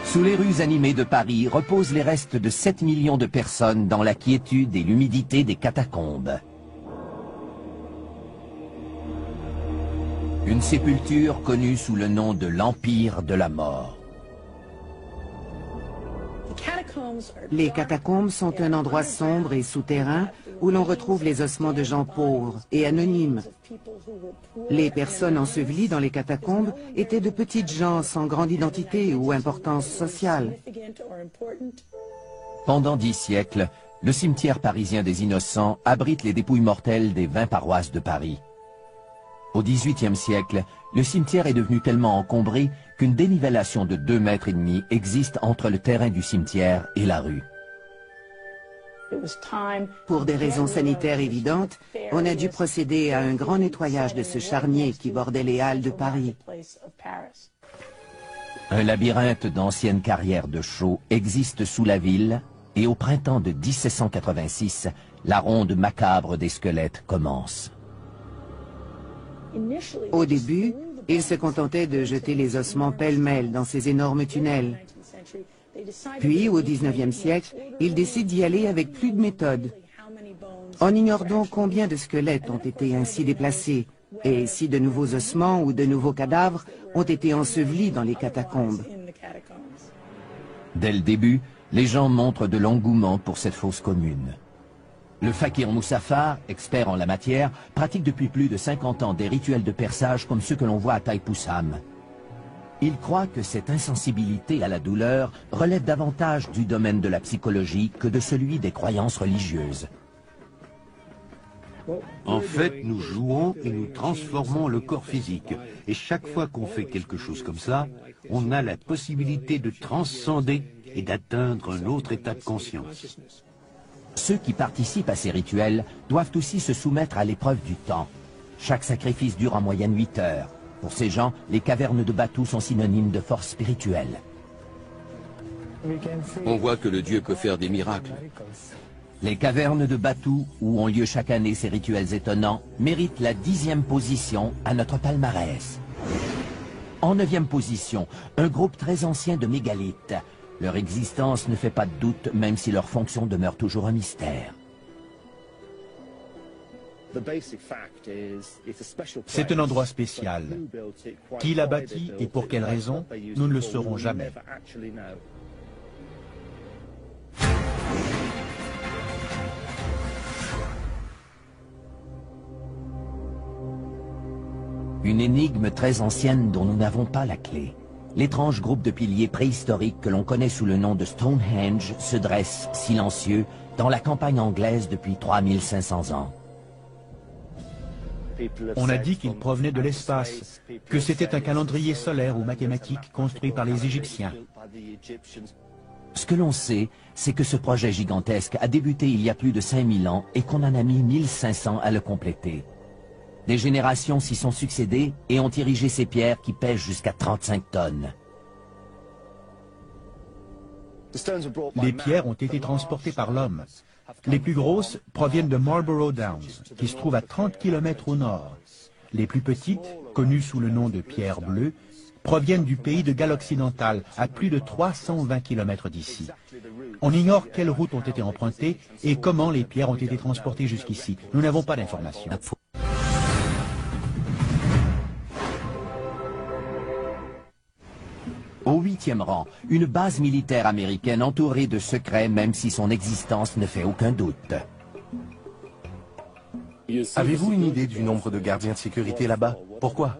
Sous les rues animées de Paris reposent les restes de 7 millions de personnes dans la quiétude et l'humidité des catacombes. Une sépulture connue sous le nom de l'Empire de la Mort. Les catacombes sont un endroit sombre et souterrain où l'on retrouve les ossements de gens pauvres et anonymes. Les personnes ensevelies dans les catacombes étaient de petites gens sans grande identité ou importance sociale. Pendant 10 siècles, Le cimetière parisien des Innocents abrite les dépouilles mortelles des 20 paroisses de Paris. Au XVIIIe siècle, le cimetière est devenu tellement encombré qu'une dénivellation de 2,5 mètres existe entre le terrain du cimetière et la rue. Pour des raisons sanitaires évidentes, on a dû procéder à un grand nettoyage de ce charnier qui bordait les halles de Paris. Un labyrinthe d'anciennes carrières de chaux existe sous la ville et au printemps de 1786, la ronde macabre des squelettes commence. Au début, ils se contentaient de jeter les ossements pêle-mêle dans ces énormes tunnels. Puis, au XIXe siècle, ils décident d'y aller avec plus de méthode. On ignore donc combien de squelettes ont été ainsi déplacés, et si de nouveaux ossements ou de nouveaux cadavres ont été ensevelis dans les catacombes. Dès le début, les gens montrent de l'engouement pour cette fosse commune. Le fakir Moussafar, expert en la matière, pratique depuis plus de 50 ans des rituels de perçage comme ceux que l'on voit à Taïpoussam. Il croit que cette insensibilité à la douleur relève davantage du domaine de la psychologie que de celui des croyances religieuses. En fait, nous jouons et nous transformons le corps physique. Et chaque fois qu'on fait quelque chose comme ça, on a la possibilité de transcender et d'atteindre un autre état de conscience. Ceux qui participent à ces rituels doivent aussi se soumettre à l'épreuve du temps. Chaque sacrifice dure en moyenne 8 heures. Pour ces gens, les cavernes de Batou sont synonymes de force spirituelle. On voit que le Dieu peut faire des miracles. Les cavernes de Batou, où ont lieu chaque année ces rituels étonnants, méritent la 10e position à notre palmarès. En 9e position, un groupe très ancien de mégalithes. Leur existence ne fait pas de doute, même si leur fonction demeure toujours un mystère. C'est un endroit spécial. Qui l'a bâti et pour quelle raison, nous ne le saurons jamais. Une énigme très ancienne dont nous n'avons pas la clé. L'étrange groupe de piliers préhistoriques que l'on connaît sous le nom de Stonehenge se dresse, silencieux, dans la campagne anglaise depuis 3500 ans. On a dit qu'il provenait de l'espace, que c'était un calendrier solaire ou mathématique construit par les Égyptiens. Ce que l'on sait, c'est que ce projet gigantesque a débuté il y a plus de 5000 ans et qu'on en a mis 1500 à le compléter. Des générations s'y sont succédées et ont érigé ces pierres qui pèsent jusqu'à 35 tonnes. Les pierres ont été transportées par l'homme. Les plus grosses proviennent de Marlborough Downs, qui se trouve à 30 km au nord. Les plus petites, connues sous le nom de pierres bleues, proviennent du pays de Galles occidental, à plus de 320 km d'ici. On ignore quelles routes ont été empruntées et comment les pierres ont été transportées jusqu'ici. Nous n'avons pas d'informations. Au 8e rang, une base militaire américaine entourée de secrets même si son existence ne fait aucun doute. Avez-vous une idée du nombre de gardiens de sécurité là-bas? Pourquoi?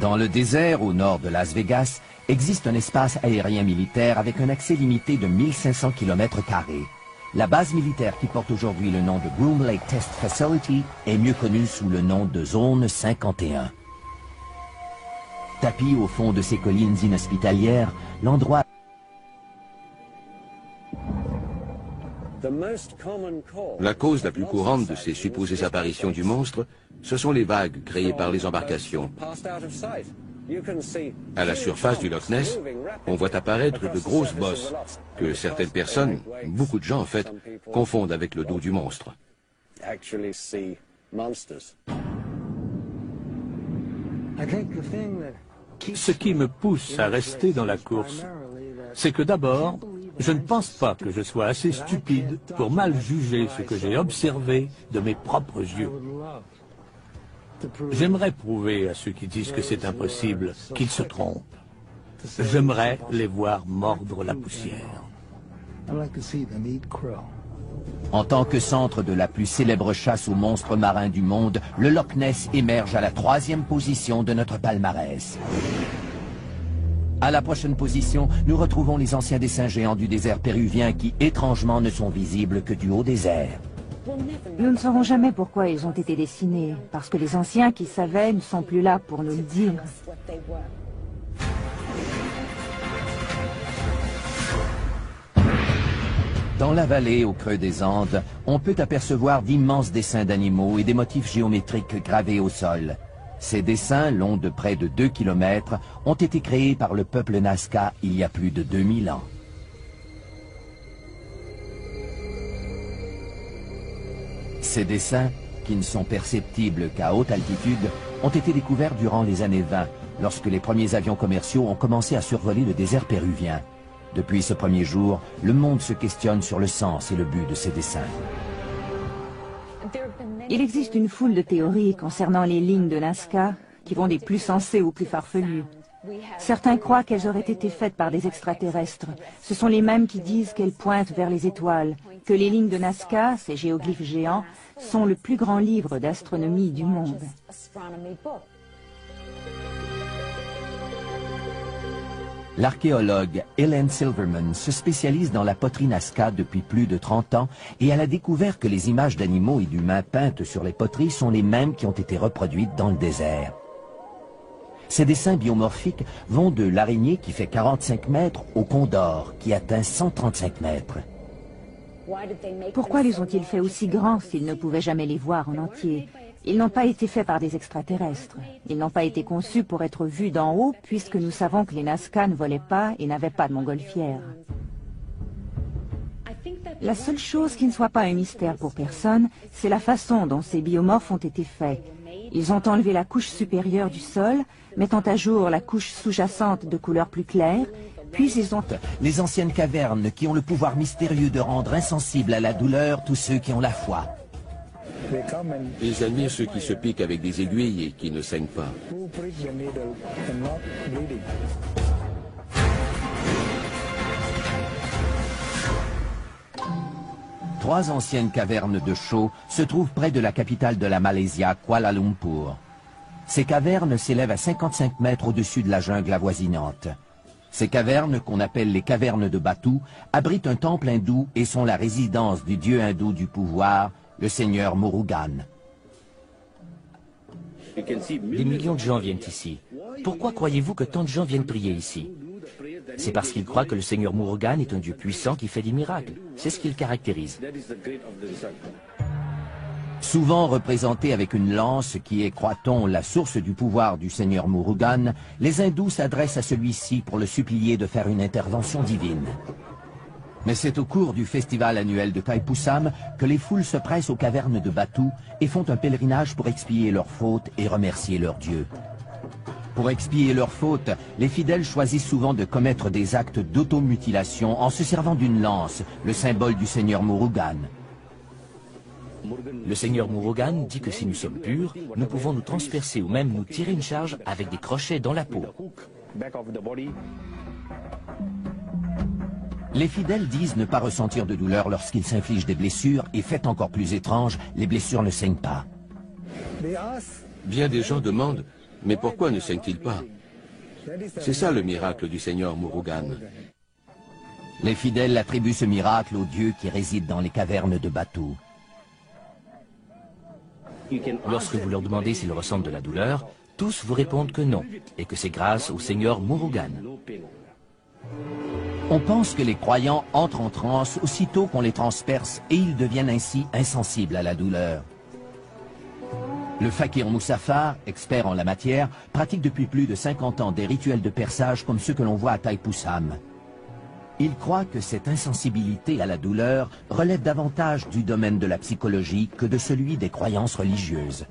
Dans le désert au nord de Las Vegas, existe un espace aérien militaire avec un accès limité de 1500 km². La base militaire qui porte aujourd'hui le nom de Groom Lake Test Facility est mieux connue sous le nom de Zone 51. Tapi au fond de ces collines inhospitalières, l'endroit... La cause la plus courante de ces supposées apparitions du monstre, ce sont les vagues créées par les embarcations. À la surface du Loch Ness, on voit apparaître de grosses bosses que certaines personnes, beaucoup de gens en fait, confondent avec le dos du monstre. Ce qui me pousse à rester dans la course, c'est que d'abord, je ne pense pas que je sois assez stupide pour mal juger ce que j'ai observé de mes propres yeux. J'aimerais prouver à ceux qui disent que c'est impossible qu'ils se trompent. J'aimerais les voir mordre la poussière. En tant que centre de la plus célèbre chasse aux monstres marins du monde, le Loch Ness émerge à la 3e position de notre palmarès. À la prochaine position, nous retrouvons les anciens dessins géants du désert péruvien qui, étrangement, ne sont visibles que du haut des airs. Nous ne saurons jamais pourquoi ils ont été dessinés, parce que les anciens qui savaient ne sont plus là pour nous le dire. Dans la vallée, au creux des Andes, on peut apercevoir d'immenses dessins d'animaux et des motifs géométriques gravés au sol. Ces dessins, longs de près de 2 km, ont été créés par le peuple Nazca il y a plus de 2000 ans. Ces dessins, qui ne sont perceptibles qu'à haute altitude, ont été découverts durant les années 20, lorsque les premiers avions commerciaux ont commencé à survoler le désert péruvien. Depuis ce premier jour, le monde se questionne sur le sens et le but de ces dessins. Il existe une foule de théories concernant les lignes de Nazca qui vont des plus sensées aux plus farfelues. Certains croient qu'elles auraient été faites par des extraterrestres. Ce sont les mêmes qui disent qu'elles pointent vers les étoiles, que les lignes de Nazca, ces géoglyphes géants, sont le plus grand livre d'astronomie du monde. L'archéologue Helen Silverman se spécialise dans la poterie Nazca depuis plus de 30 ans et elle a découvert que les images d'animaux et d'humains peintes sur les poteries sont les mêmes qui ont été reproduites dans le désert. Ces dessins biomorphiques vont de l'araignée qui fait 45 mètres au condor qui atteint 135 mètres. Pourquoi les ont-ils fait aussi grands s'ils ne pouvaient jamais les voir en entier? Ils n'ont pas été faits par des extraterrestres. Ils n'ont pas été conçus pour être vus d'en haut, puisque nous savons que les Nazca ne volaient pas et n'avaient pas de montgolfière. La seule chose qui ne soit pas un mystère pour personne, c'est la façon dont ces biomorphes ont été faits. Ils ont enlevé la couche supérieure du sol, mettant à jour la couche sous-jacente de couleur plus claire, puis ils ont... Les anciennes cavernes qui ont le pouvoir mystérieux de rendre insensibles à la douleur tous ceux qui ont la foi. Ils admirent ceux qui se piquent avec des aiguilles et qui ne saignent pas. Trois anciennes cavernes de chaux se trouvent près de la capitale de la Malaisie, Kuala Lumpur. Ces cavernes s'élèvent à 55 mètres au-dessus de la jungle avoisinante. Ces cavernes, qu'on appelle les cavernes de Batu, abritent un temple hindou et sont la résidence du dieu hindou du pouvoir, le seigneur Murugan. Des millions de gens viennent ici. Pourquoi croyez-vous que tant de gens viennent prier ici? C'est parce qu'ils croient que le seigneur Murugan est un dieu puissant qui fait des miracles. C'est ce qu'il caractérise. Souvent représenté avec une lance qui est, croit-on, la source du pouvoir du seigneur Murugan, les hindous s'adressent à celui-ci pour le supplier de faire une intervention divine. Mais c'est au cours du festival annuel de Thaipusam que les foules se pressent aux cavernes de Batu et font un pèlerinage pour expier leurs fautes et remercier leur Dieu. Pour expier leurs fautes, les fidèles choisissent souvent de commettre des actes d'automutilation en se servant d'une lance, le symbole du seigneur Murugan. Le seigneur Murugan dit que si nous sommes purs, nous pouvons nous transpercer ou même nous tirer une charge avec des crochets dans la peau. Les fidèles disent ne pas ressentir de douleur lorsqu'ils s'infligent des blessures et, fait encore plus étrange, les blessures ne saignent pas. Bien des gens demandent, mais pourquoi ne saignent-ils pas? C'est ça le miracle du seigneur Murugan. Les fidèles attribuent ce miracle au dieu qui réside dans les cavernes de Batu. Lorsque vous leur demandez s'ils ressentent de la douleur, tous vous répondent que non, et que c'est grâce au seigneur Murugan. On pense que les croyants entrent en transe aussitôt qu'on les transperce et ils deviennent ainsi insensibles à la douleur. Le fakir Moussafar, expert en la matière, pratique depuis plus de 50 ans des rituels de perçage comme ceux que l'on voit à Thaipusam. Il croit que cette insensibilité à la douleur relève davantage du domaine de la psychologie que de celui des croyances religieuses.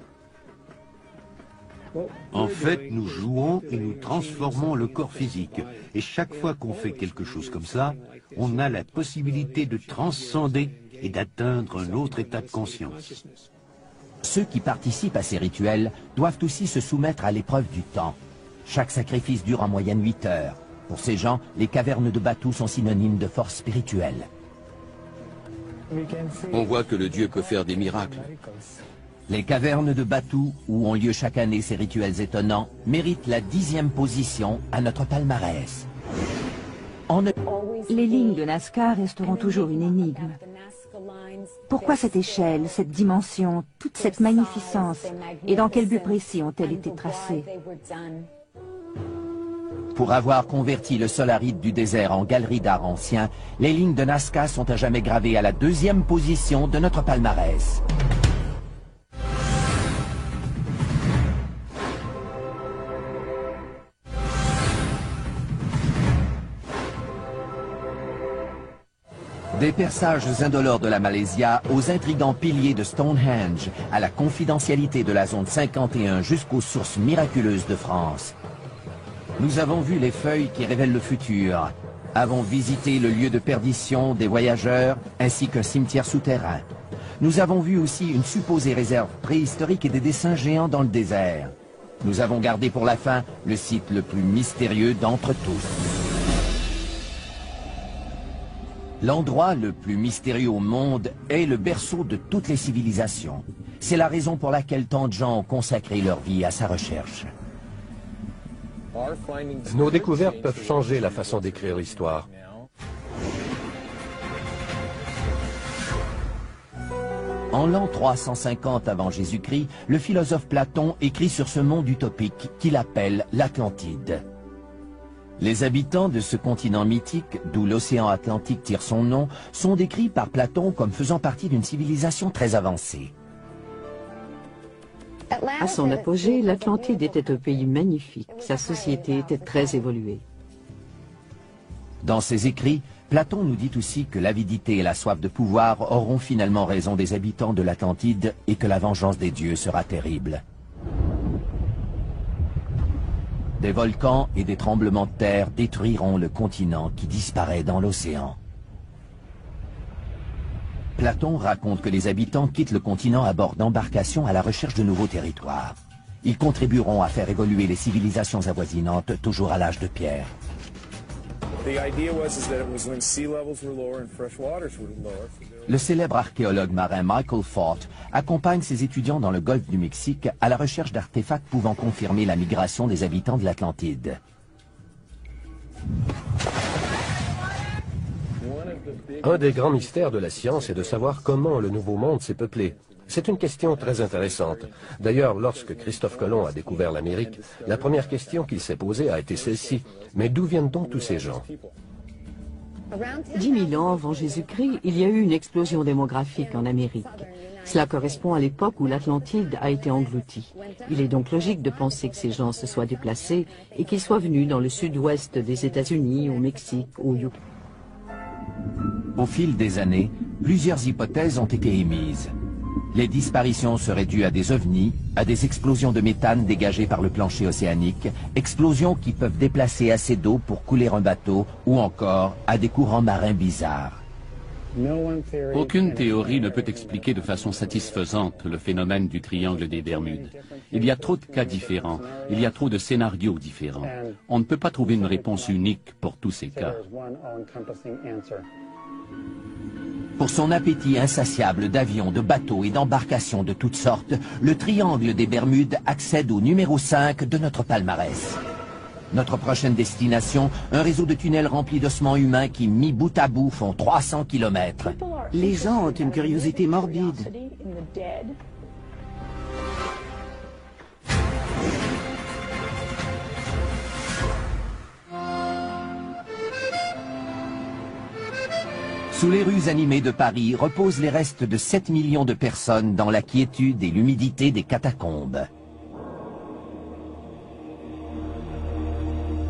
En fait, nous jouons et nous transformons le corps physique. Et chaque fois qu'on fait quelque chose comme ça, on a la possibilité de transcender et d'atteindre un autre état de conscience. Ceux qui participent à ces rituels doivent aussi se soumettre à l'épreuve du temps. Chaque sacrifice dure en moyenne 8 heures. Pour ces gens, les cavernes de Batu sont synonymes de force spirituelle. On voit que le dieu peut faire des miracles. Les cavernes de Batou, où ont lieu chaque année ces rituels étonnants, méritent la 10e position à notre palmarès. Les lignes de Nazca resteront toujours une énigme. Pourquoi cette échelle, cette dimension, toute cette magnificence, et dans quel but précis ont-elles été tracées? Pour avoir converti le sol aride du désert en galerie d'art ancien, les lignes de Nazca sont à jamais gravées à la 2e position de notre palmarès. Des perçages indolores de la Malaysia aux intrigants piliers de Stonehenge, à la confidentialité de la zone 51 jusqu'aux sources miraculeuses de France. Nous avons vu les feuilles qui révèlent le futur, avons visité le lieu de perdition des voyageurs ainsi qu'un cimetière souterrain. Nous avons vu aussi une supposée réserve préhistorique et des dessins géants dans le désert. Nous avons gardé pour la fin le site le plus mystérieux d'entre tous. L'endroit le plus mystérieux au monde est le berceau de toutes les civilisations. C'est la raison pour laquelle tant de gens ont consacré leur vie à sa recherche. Nos découvertes peuvent changer la façon d'écrire l'histoire. En l'an 350 avant Jésus-Christ, le philosophe Platon écrit sur ce monde utopique qu'il appelle l'Atlantide. Les habitants de ce continent mythique, d'où l'océan Atlantique tire son nom, sont décrits par Platon comme faisant partie d'une civilisation très avancée. À son apogée, l'Atlantide était un pays magnifique. Sa société était très évoluée. Dans ses écrits, Platon nous dit aussi que l'avidité et la soif de pouvoir auront finalement raison des habitants de l'Atlantide et que la vengeance des dieux sera terrible. Des volcans et des tremblements de terre détruiront le continent qui disparaît dans l'océan. Platon raconte que les habitants quittent le continent à bord d'embarcations à la recherche de nouveaux territoires. Ils contribueront à faire évoluer les civilisations avoisinantes, toujours à l'âge de pierre. Le célèbre archéologue marin Michael Fort accompagne ses étudiants dans le golfe du Mexique à la recherche d'artefacts pouvant confirmer la migration des habitants de l'Atlantide. Un des grands mystères de la science est de savoir comment le Nouveau Monde s'est peuplé. C'est une question très intéressante. D'ailleurs, lorsque Christophe Colomb a découvert l'Amérique, la première question qu'il s'est posée a été celle-ci. Mais d'où viennent donc tous ces gens? 10 000 ans avant Jésus-Christ, il y a eu une explosion démographique en Amérique. Cela correspond à l'époque où l'Atlantide a été engloutie. Il est donc logique de penser que ces gens se soient déplacés et qu'ils soient venus dans le sud-ouest des États-Unis, au Mexique, au Yukon. Au fil des années, plusieurs hypothèses ont été émises. Les disparitions seraient dues à des ovnis, à des explosions de méthane dégagées par le plancher océanique, explosions qui peuvent déplacer assez d'eau pour couler un bateau, ou encore à des courants marins bizarres. Aucune théorie ne peut expliquer de façon satisfaisante le phénomène du triangle des Bermudes. Il y a trop de cas différents, il y a trop de scénarios différents. On ne peut pas trouver une réponse unique pour tous ces cas. Pour son appétit insatiable d'avions, de bateaux et d'embarcations de toutes sortes, le triangle des Bermudes accède au numéro 5 de notre palmarès. Notre prochaine destination, un réseau de tunnels remplis d'ossements humains qui, mis bout à bout, font 300 km. Les gens ont une curiosité morbide. Sous les rues animées de Paris reposent les restes de 7 millions de personnes dans la quiétude et l'humidité des catacombes.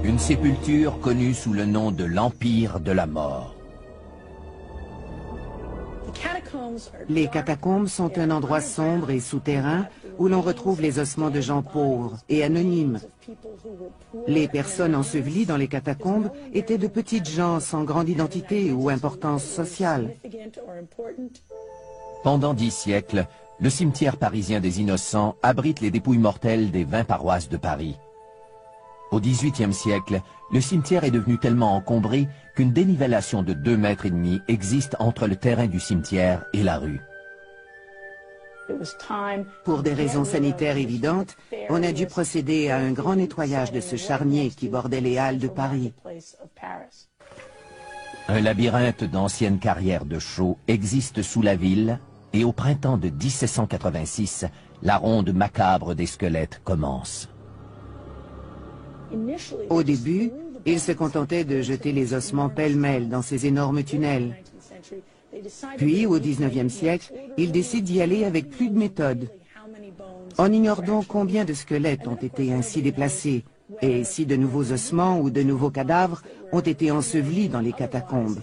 Une sépulture connue sous le nom de l'Empire de la Mort. Les catacombes sont un endroit sombre et souterrain où l'on retrouve les ossements de gens pauvres et anonymes. Les personnes ensevelies dans les catacombes étaient de petites gens sans grande identité ou importance sociale. Pendant 10 siècles, le cimetière parisien des Innocents abrite les dépouilles mortelles des 20 paroisses de Paris. Au XVIIIe siècle, le cimetière est devenu tellement encombré qu'une dénivellation de 2,5 mètres existe entre le terrain du cimetière et la rue. Pour des raisons sanitaires évidentes, on a dû procéder à un grand nettoyage de ce charnier qui bordait les halles de Paris. Un labyrinthe d'anciennes carrières de chaux existe sous la ville et au printemps de 1786, la ronde macabre des squelettes commence. Au début, ils se contentaient de jeter les ossements pêle-mêle dans ces énormes tunnels. Puis, au XIXe siècle, ils décident d'y aller avec plus de méthode. On ignore donc combien de squelettes ont été ainsi déplacés, et si de nouveaux ossements ou de nouveaux cadavres ont été ensevelis dans les catacombes.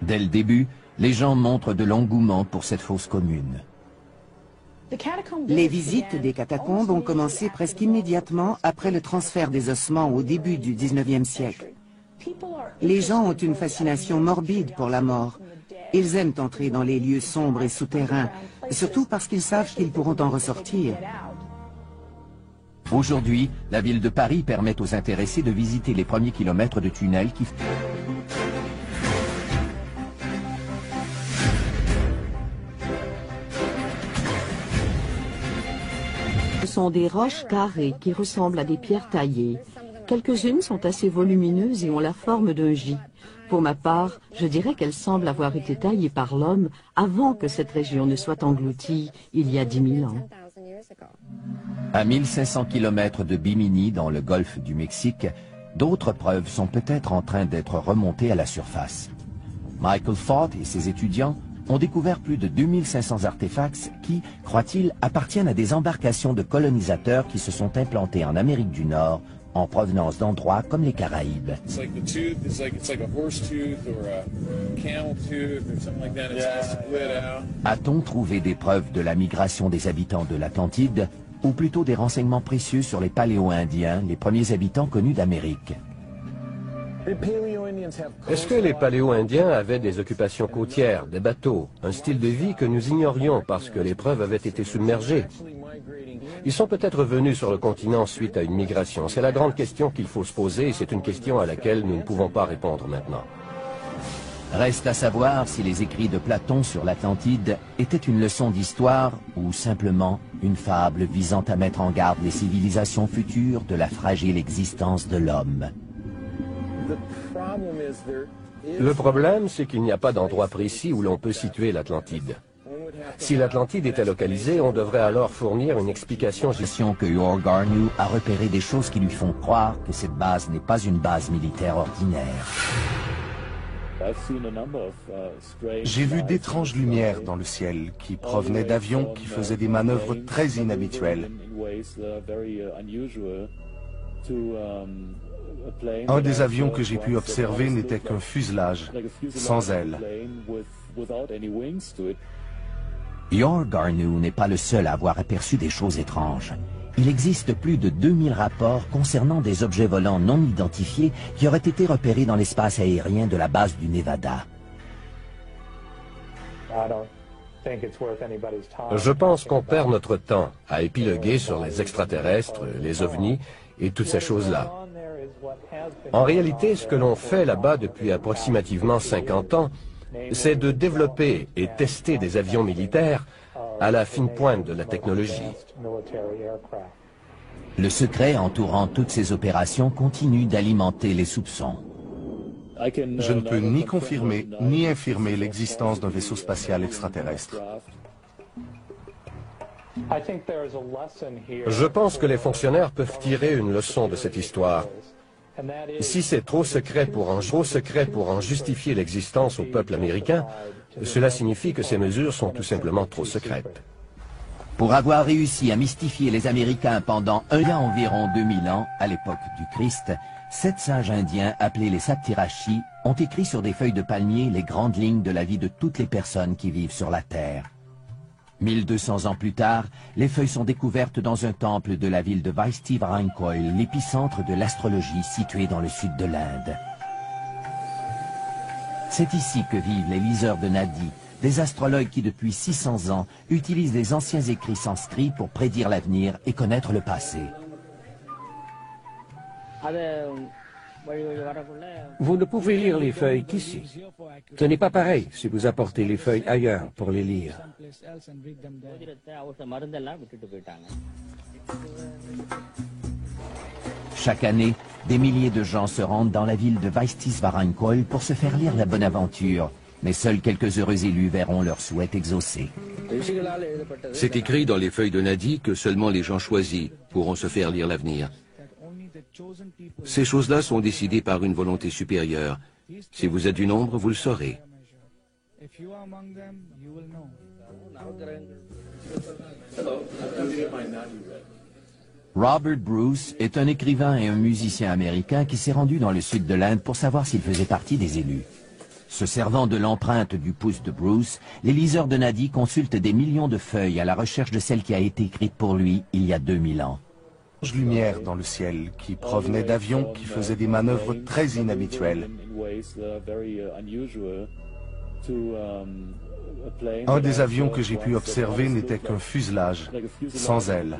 Dès le début, les gens montrent de l'engouement pour cette fosse commune. Les visites des catacombes ont commencé presque immédiatement après le transfert des ossements au début du XIXe siècle. Les gens ont une fascination morbide pour la mort. Ils aiment entrer dans les lieux sombres et souterrains, surtout parce qu'ils savent qu'ils pourront en ressortir. Aujourd'hui, la ville de Paris permet aux intéressés de visiter les premiers kilomètres de tunnels qui... Ce sont des roches carrées qui ressemblent à des pierres taillées. Quelques-unes sont assez volumineuses et ont la forme d'un J. Pour ma part, je dirais qu'elles semblent avoir été taillées par l'homme avant que cette région ne soit engloutie il y a 10 000 ans. À 1500 km de Bimini, dans le golfe du Mexique, d'autres preuves sont peut-être en train d'être remontées à la surface. Michael Ford et ses étudiants ont découvert plus de 2500 artefacts qui, croient-ils, appartiennent à des embarcations de colonisateurs qui se sont implantés en Amérique du Nord en provenance d'endroits comme les Caraïbes. A-t-on trouvé des preuves de la migration des habitants de l'Atlantide, ou plutôt des renseignements précieux sur les Paléo-Indiens, les premiers habitants connus d'Amérique? Est-ce que les Paléo-Indiens avaient des occupations côtières, des bateaux, un style de vie que nous ignorions parce que les preuves avaient été submergées? Ils sont peut-être venus sur le continent suite à une migration. C'est la grande question qu'il faut se poser et c'est une question à laquelle nous ne pouvons pas répondre maintenant. Reste à savoir si les écrits de Platon sur l'Atlantide étaient une leçon d'histoire ou simplement une fable visant à mettre en garde les civilisations futures de la fragile existence de l'homme. Le problème, c'est qu'il n'y a pas d'endroit précis où l'on peut situer l'Atlantide. Si l'Atlantide était localisée, on devrait alors fournir une explication. Que Yor Garneau a repéré des choses qui lui font croire que cette base n'est pas une base militaire ordinaire. J'ai vu d'étranges lumières dans le ciel qui provenaient d'avions qui faisaient des manœuvres très inhabituelles. Un des avions que j'ai pu observer n'était qu'un fuselage, sans ailes. Yor Garneau n'est pas le seul à avoir aperçu des choses étranges. Il existe plus de 2000 rapports concernant des objets volants non identifiés qui auraient été repérés dans l'espace aérien de la base du Nevada. Je pense qu'on perd notre temps à épiloguer sur les extraterrestres, les ovnis et toutes ces choses-là. En réalité, ce que l'on fait là-bas depuis approximativement 50 ans, c'est de développer et tester des avions militaires à la fine pointe de la technologie. Le secret entourant toutes ces opérations continue d'alimenter les soupçons. Je ne peux ni confirmer ni infirmer l'existence d'un vaisseau spatial extraterrestre. Je pense que les fonctionnaires peuvent tirer une leçon de cette histoire. Si c'est trop secret pour en justifier l'existence au peuple américain, cela signifie que ces mesures sont tout simplement trop secrètes. Pour avoir réussi à mystifier les Américains pendant il y a environ 2000 ans, à l'époque du Christ, 7 sages indiens appelés les Saptirashi ont écrit sur des feuilles de palmier les grandes lignes de la vie de toutes les personnes qui vivent sur la Terre. 1200 ans plus tard, les feuilles sont découvertes dans un temple de la ville de Vaistivarainkoil, l'épicentre de l'astrologie situé dans le sud de l'Inde. C'est ici que vivent les liseurs de Nadi, des astrologues qui depuis 600 ans utilisent les anciens écrits sanskrits pour prédire l'avenir et connaître le passé. Vous ne pouvez lire les feuilles qu'ici. Ce n'est pas pareil si vous apportez les feuilles ailleurs pour les lire. Chaque année, des milliers de gens se rendent dans la ville de Weistis-Varankoil pour se faire lire la bonne aventure. Mais seuls quelques heureux élus verront leur souhait exaucé. C'est écrit dans les feuilles de Nadi que seulement les gens choisis pourront se faire lire l'avenir. Ces choses-là sont décidées par une volonté supérieure. Si vous êtes du nombre, vous le saurez. Robert Bruce est un écrivain et un musicien américain qui s'est rendu dans le sud de l'Inde pour savoir s'il faisait partie des élus. Se servant de l'empreinte du pouce de Bruce, les liseurs de Nadi consultent des millions de feuilles à la recherche de celle qui a été écrite pour lui il y a 2000 ans. Lumière dans le ciel qui provenait d'avions qui faisaient des manœuvres très inhabituelles. Un des avions que j'ai pu observer n'était qu'un fuselage, sans ailes.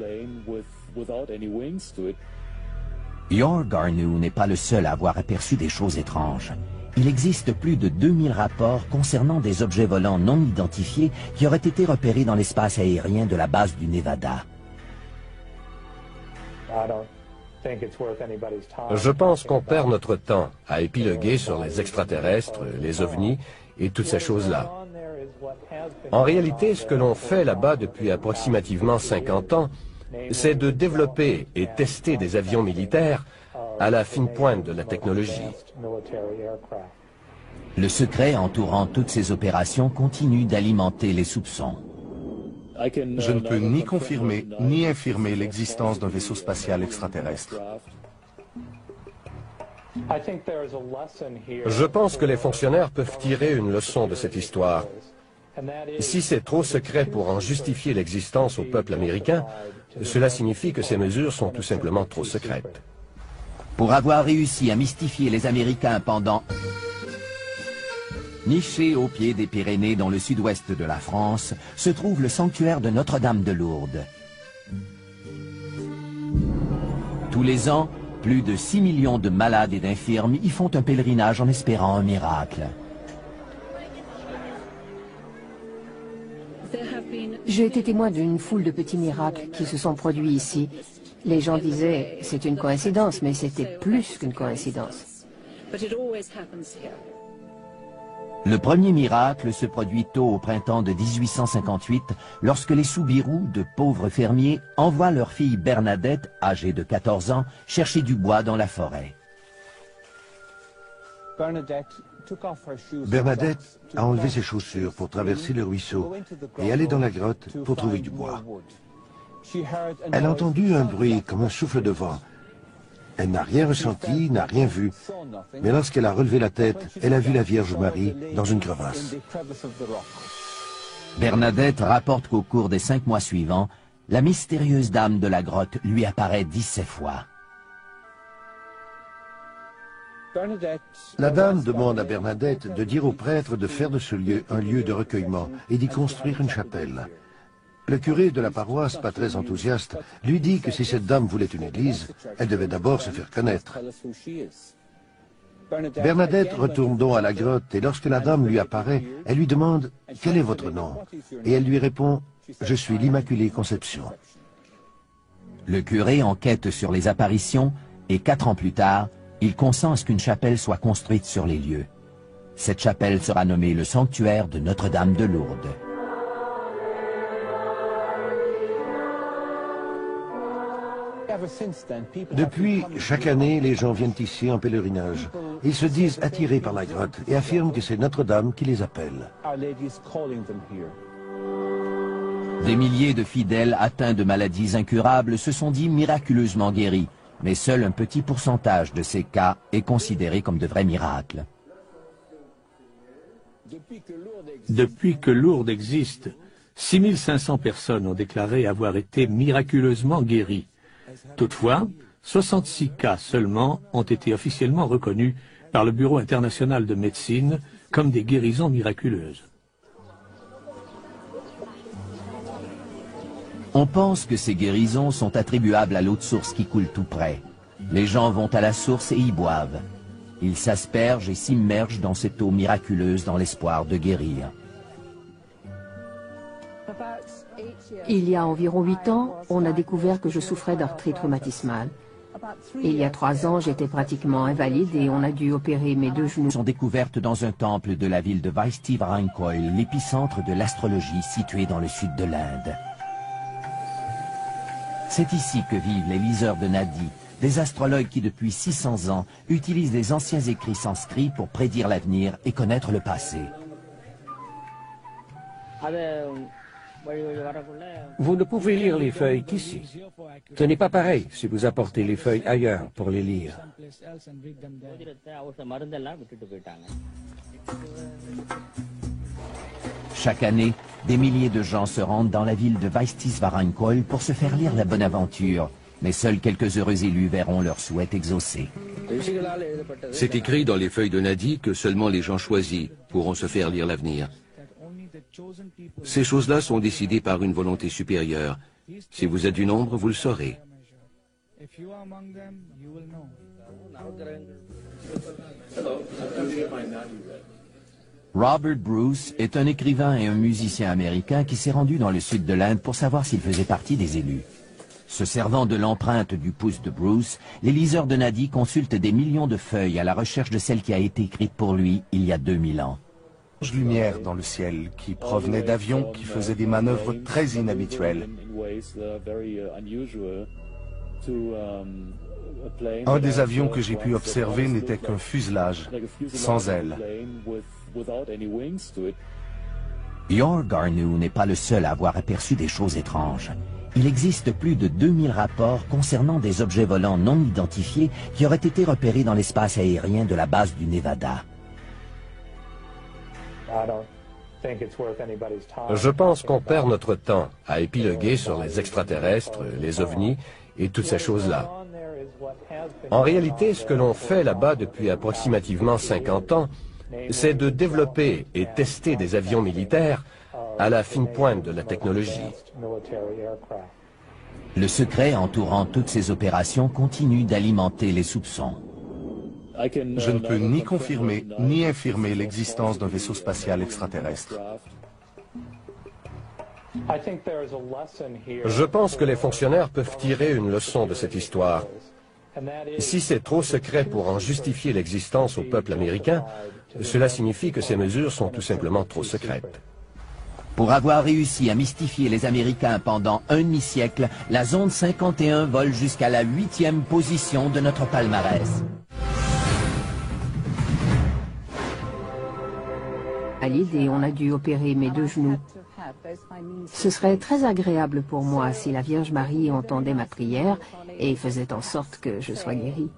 Yor Garneau n'est pas le seul à avoir aperçu des choses étranges. Il existe plus de 2000 rapports concernant des objets volants non identifiés qui auraient été repérés dans l'espace aérien de la base du Nevada. Je pense qu'on perd notre temps à épiloguer sur les extraterrestres, les ovnis et toutes ces choses-là. En réalité, ce que l'on fait là-bas depuis approximativement 50 ans, c'est de développer et tester des avions militaires à la fine pointe de la technologie. Le secret entourant toutes ces opérations continue d'alimenter les soupçons. Je ne peux ni confirmer ni infirmer l'existence d'un vaisseau spatial extraterrestre. Je pense que les fonctionnaires peuvent tirer une leçon de cette histoire. Si c'est trop secret pour en justifier l'existence au peuple américain, cela signifie que ces mesures sont tout simplement trop secrètes. Pour avoir réussi à mystifier les Américains pendant... Niché au pied des Pyrénées dans le sud-ouest de la France, se trouve le sanctuaire de Notre-Dame de Lourdes. Tous les ans, plus de 6 millions de malades et d'infirmes y font un pèlerinage en espérant un miracle. J'ai été témoin d'une foule de petits miracles qui se sont produits ici. Les gens disaient « c'est une coïncidence », mais c'était plus qu'une coïncidence. Le premier miracle se produit tôt au printemps de 1858, lorsque les Soubirous, de pauvres fermiers, envoient leur fille Bernadette, âgée de 14 ans, chercher du bois dans la forêt. Bernadette a enlevé ses chaussures pour traverser le ruisseau et aller dans la grotte pour trouver du bois. Elle a entendu un bruit comme un souffle de vent. Elle n'a rien ressenti, n'a rien vu. Mais lorsqu'elle a relevé la tête, elle a vu la Vierge Marie dans une crevasse. Bernadette rapporte qu'au cours des 5 mois suivants, la mystérieuse dame de la grotte lui apparaît 17 fois. La dame demande à Bernadette de dire au prêtre de faire de ce lieu un lieu de recueillement et d'y construire une chapelle. Le curé de la paroisse, pas très enthousiaste, lui dit que si cette dame voulait une église, elle devait d'abord se faire connaître. Bernadette retourne donc à la grotte et lorsque la dame lui apparaît, elle lui demande « Quel est votre nom ?» Et elle lui répond « Je suis l'Immaculée Conception ». Le curé enquête sur les apparitions et 4 ans plus tard, il consent à ce qu'une chapelle soit construite sur les lieux. Cette chapelle sera nommée le sanctuaire de Notre-Dame de Lourdes. Depuis, chaque année, les gens viennent ici en pèlerinage. Ils se disent attirés par la grotte et affirment que c'est Notre-Dame qui les appelle. Des milliers de fidèles atteints de maladies incurables se sont dit miraculeusement guéris, mais seul un petit pourcentage de ces cas est considéré comme de vrais miracles. Depuis que Lourdes existe, 6500 personnes ont déclaré avoir été miraculeusement guéries. Toutefois, 66 cas seulement ont été officiellement reconnus par le Bureau international de médecine comme des guérisons miraculeuses. On pense que ces guérisons sont attribuables à l'eau de source qui coule tout près. Les gens vont à la source et y boivent. Ils s'aspergent et s'immergent dans cette eau miraculeuse dans l'espoir de guérir. Il y a environ 8 ans, on a découvert que je souffrais d'arthrite rhumatismale. Et il y a 3 ans, j'étais pratiquement invalide et on a dû opérer mes 2 genoux. Sont découvertes dans un temple de la ville de Vaishti-Varankoil, l'épicentre de l'astrologie situé dans le sud de l'Inde. C'est ici que vivent les liseurs de Nadi, des astrologues qui depuis 600 ans utilisent les anciens écrits sanscrits pour prédire l'avenir et connaître le passé. Vous ne pouvez lire les feuilles qu'ici. Ce n'est pas pareil si vous apportez les feuilles ailleurs pour les lire. Chaque année, des milliers de gens se rendent dans la ville de Vaishti-Varankoil pour se faire lire la bonne aventure. Mais seuls quelques heureux élus verront leurs souhaits exaucés. C'est écrit dans les feuilles de Nadi que seulement les gens choisis pourront se faire lire l'avenir. Ces choses-là sont décidées par une volonté supérieure. Si vous êtes du nombre, vous le saurez. Robert Bruce est un écrivain et un musicien américain qui s'est rendu dans le sud de l'Inde pour savoir s'il faisait partie des élus. Se servant de l'empreinte du pouce de Bruce, les liseurs de Nadi consultent des millions de feuilles à la recherche de celle qui a été écrite pour lui il y a 2000 ans. Lumière dans le ciel qui provenait d'avions qui faisaient des manœuvres très inhabituelles. Un des avions que j'ai pu observer n'était qu'un fuselage, sans ailes. Yor Garnu n'est pas le seul à avoir aperçu des choses étranges. Il existe plus de 2000 rapports concernant des objets volants non identifiés qui auraient été repérés dans l'espace aérien de la base du Nevada. Je pense qu'on perd notre temps à épiloguer sur les extraterrestres, les ovnis et toutes ces choses-là. En réalité, ce que l'on fait là-bas depuis approximativement 50 ans, c'est de développer et tester des avions militaires à la fine pointe de la technologie. Le secret entourant toutes ces opérations continue d'alimenter les soupçons. Je ne peux ni confirmer ni infirmer l'existence d'un vaisseau spatial extraterrestre. Je pense que les fonctionnaires peuvent tirer une leçon de cette histoire. Si c'est trop secret pour en justifier l'existence au peuple américain, cela signifie que ces mesures sont tout simplement trop secrètes. Pour avoir réussi à mystifier les Américains pendant un demi-siècle, la zone 51 vole jusqu'à la 8e position de notre palmarès. Et on a dû opérer mes 2 genoux. Ce serait très agréable pour moi si la Vierge Marie entendait ma prière et faisait en sorte que je sois guérie.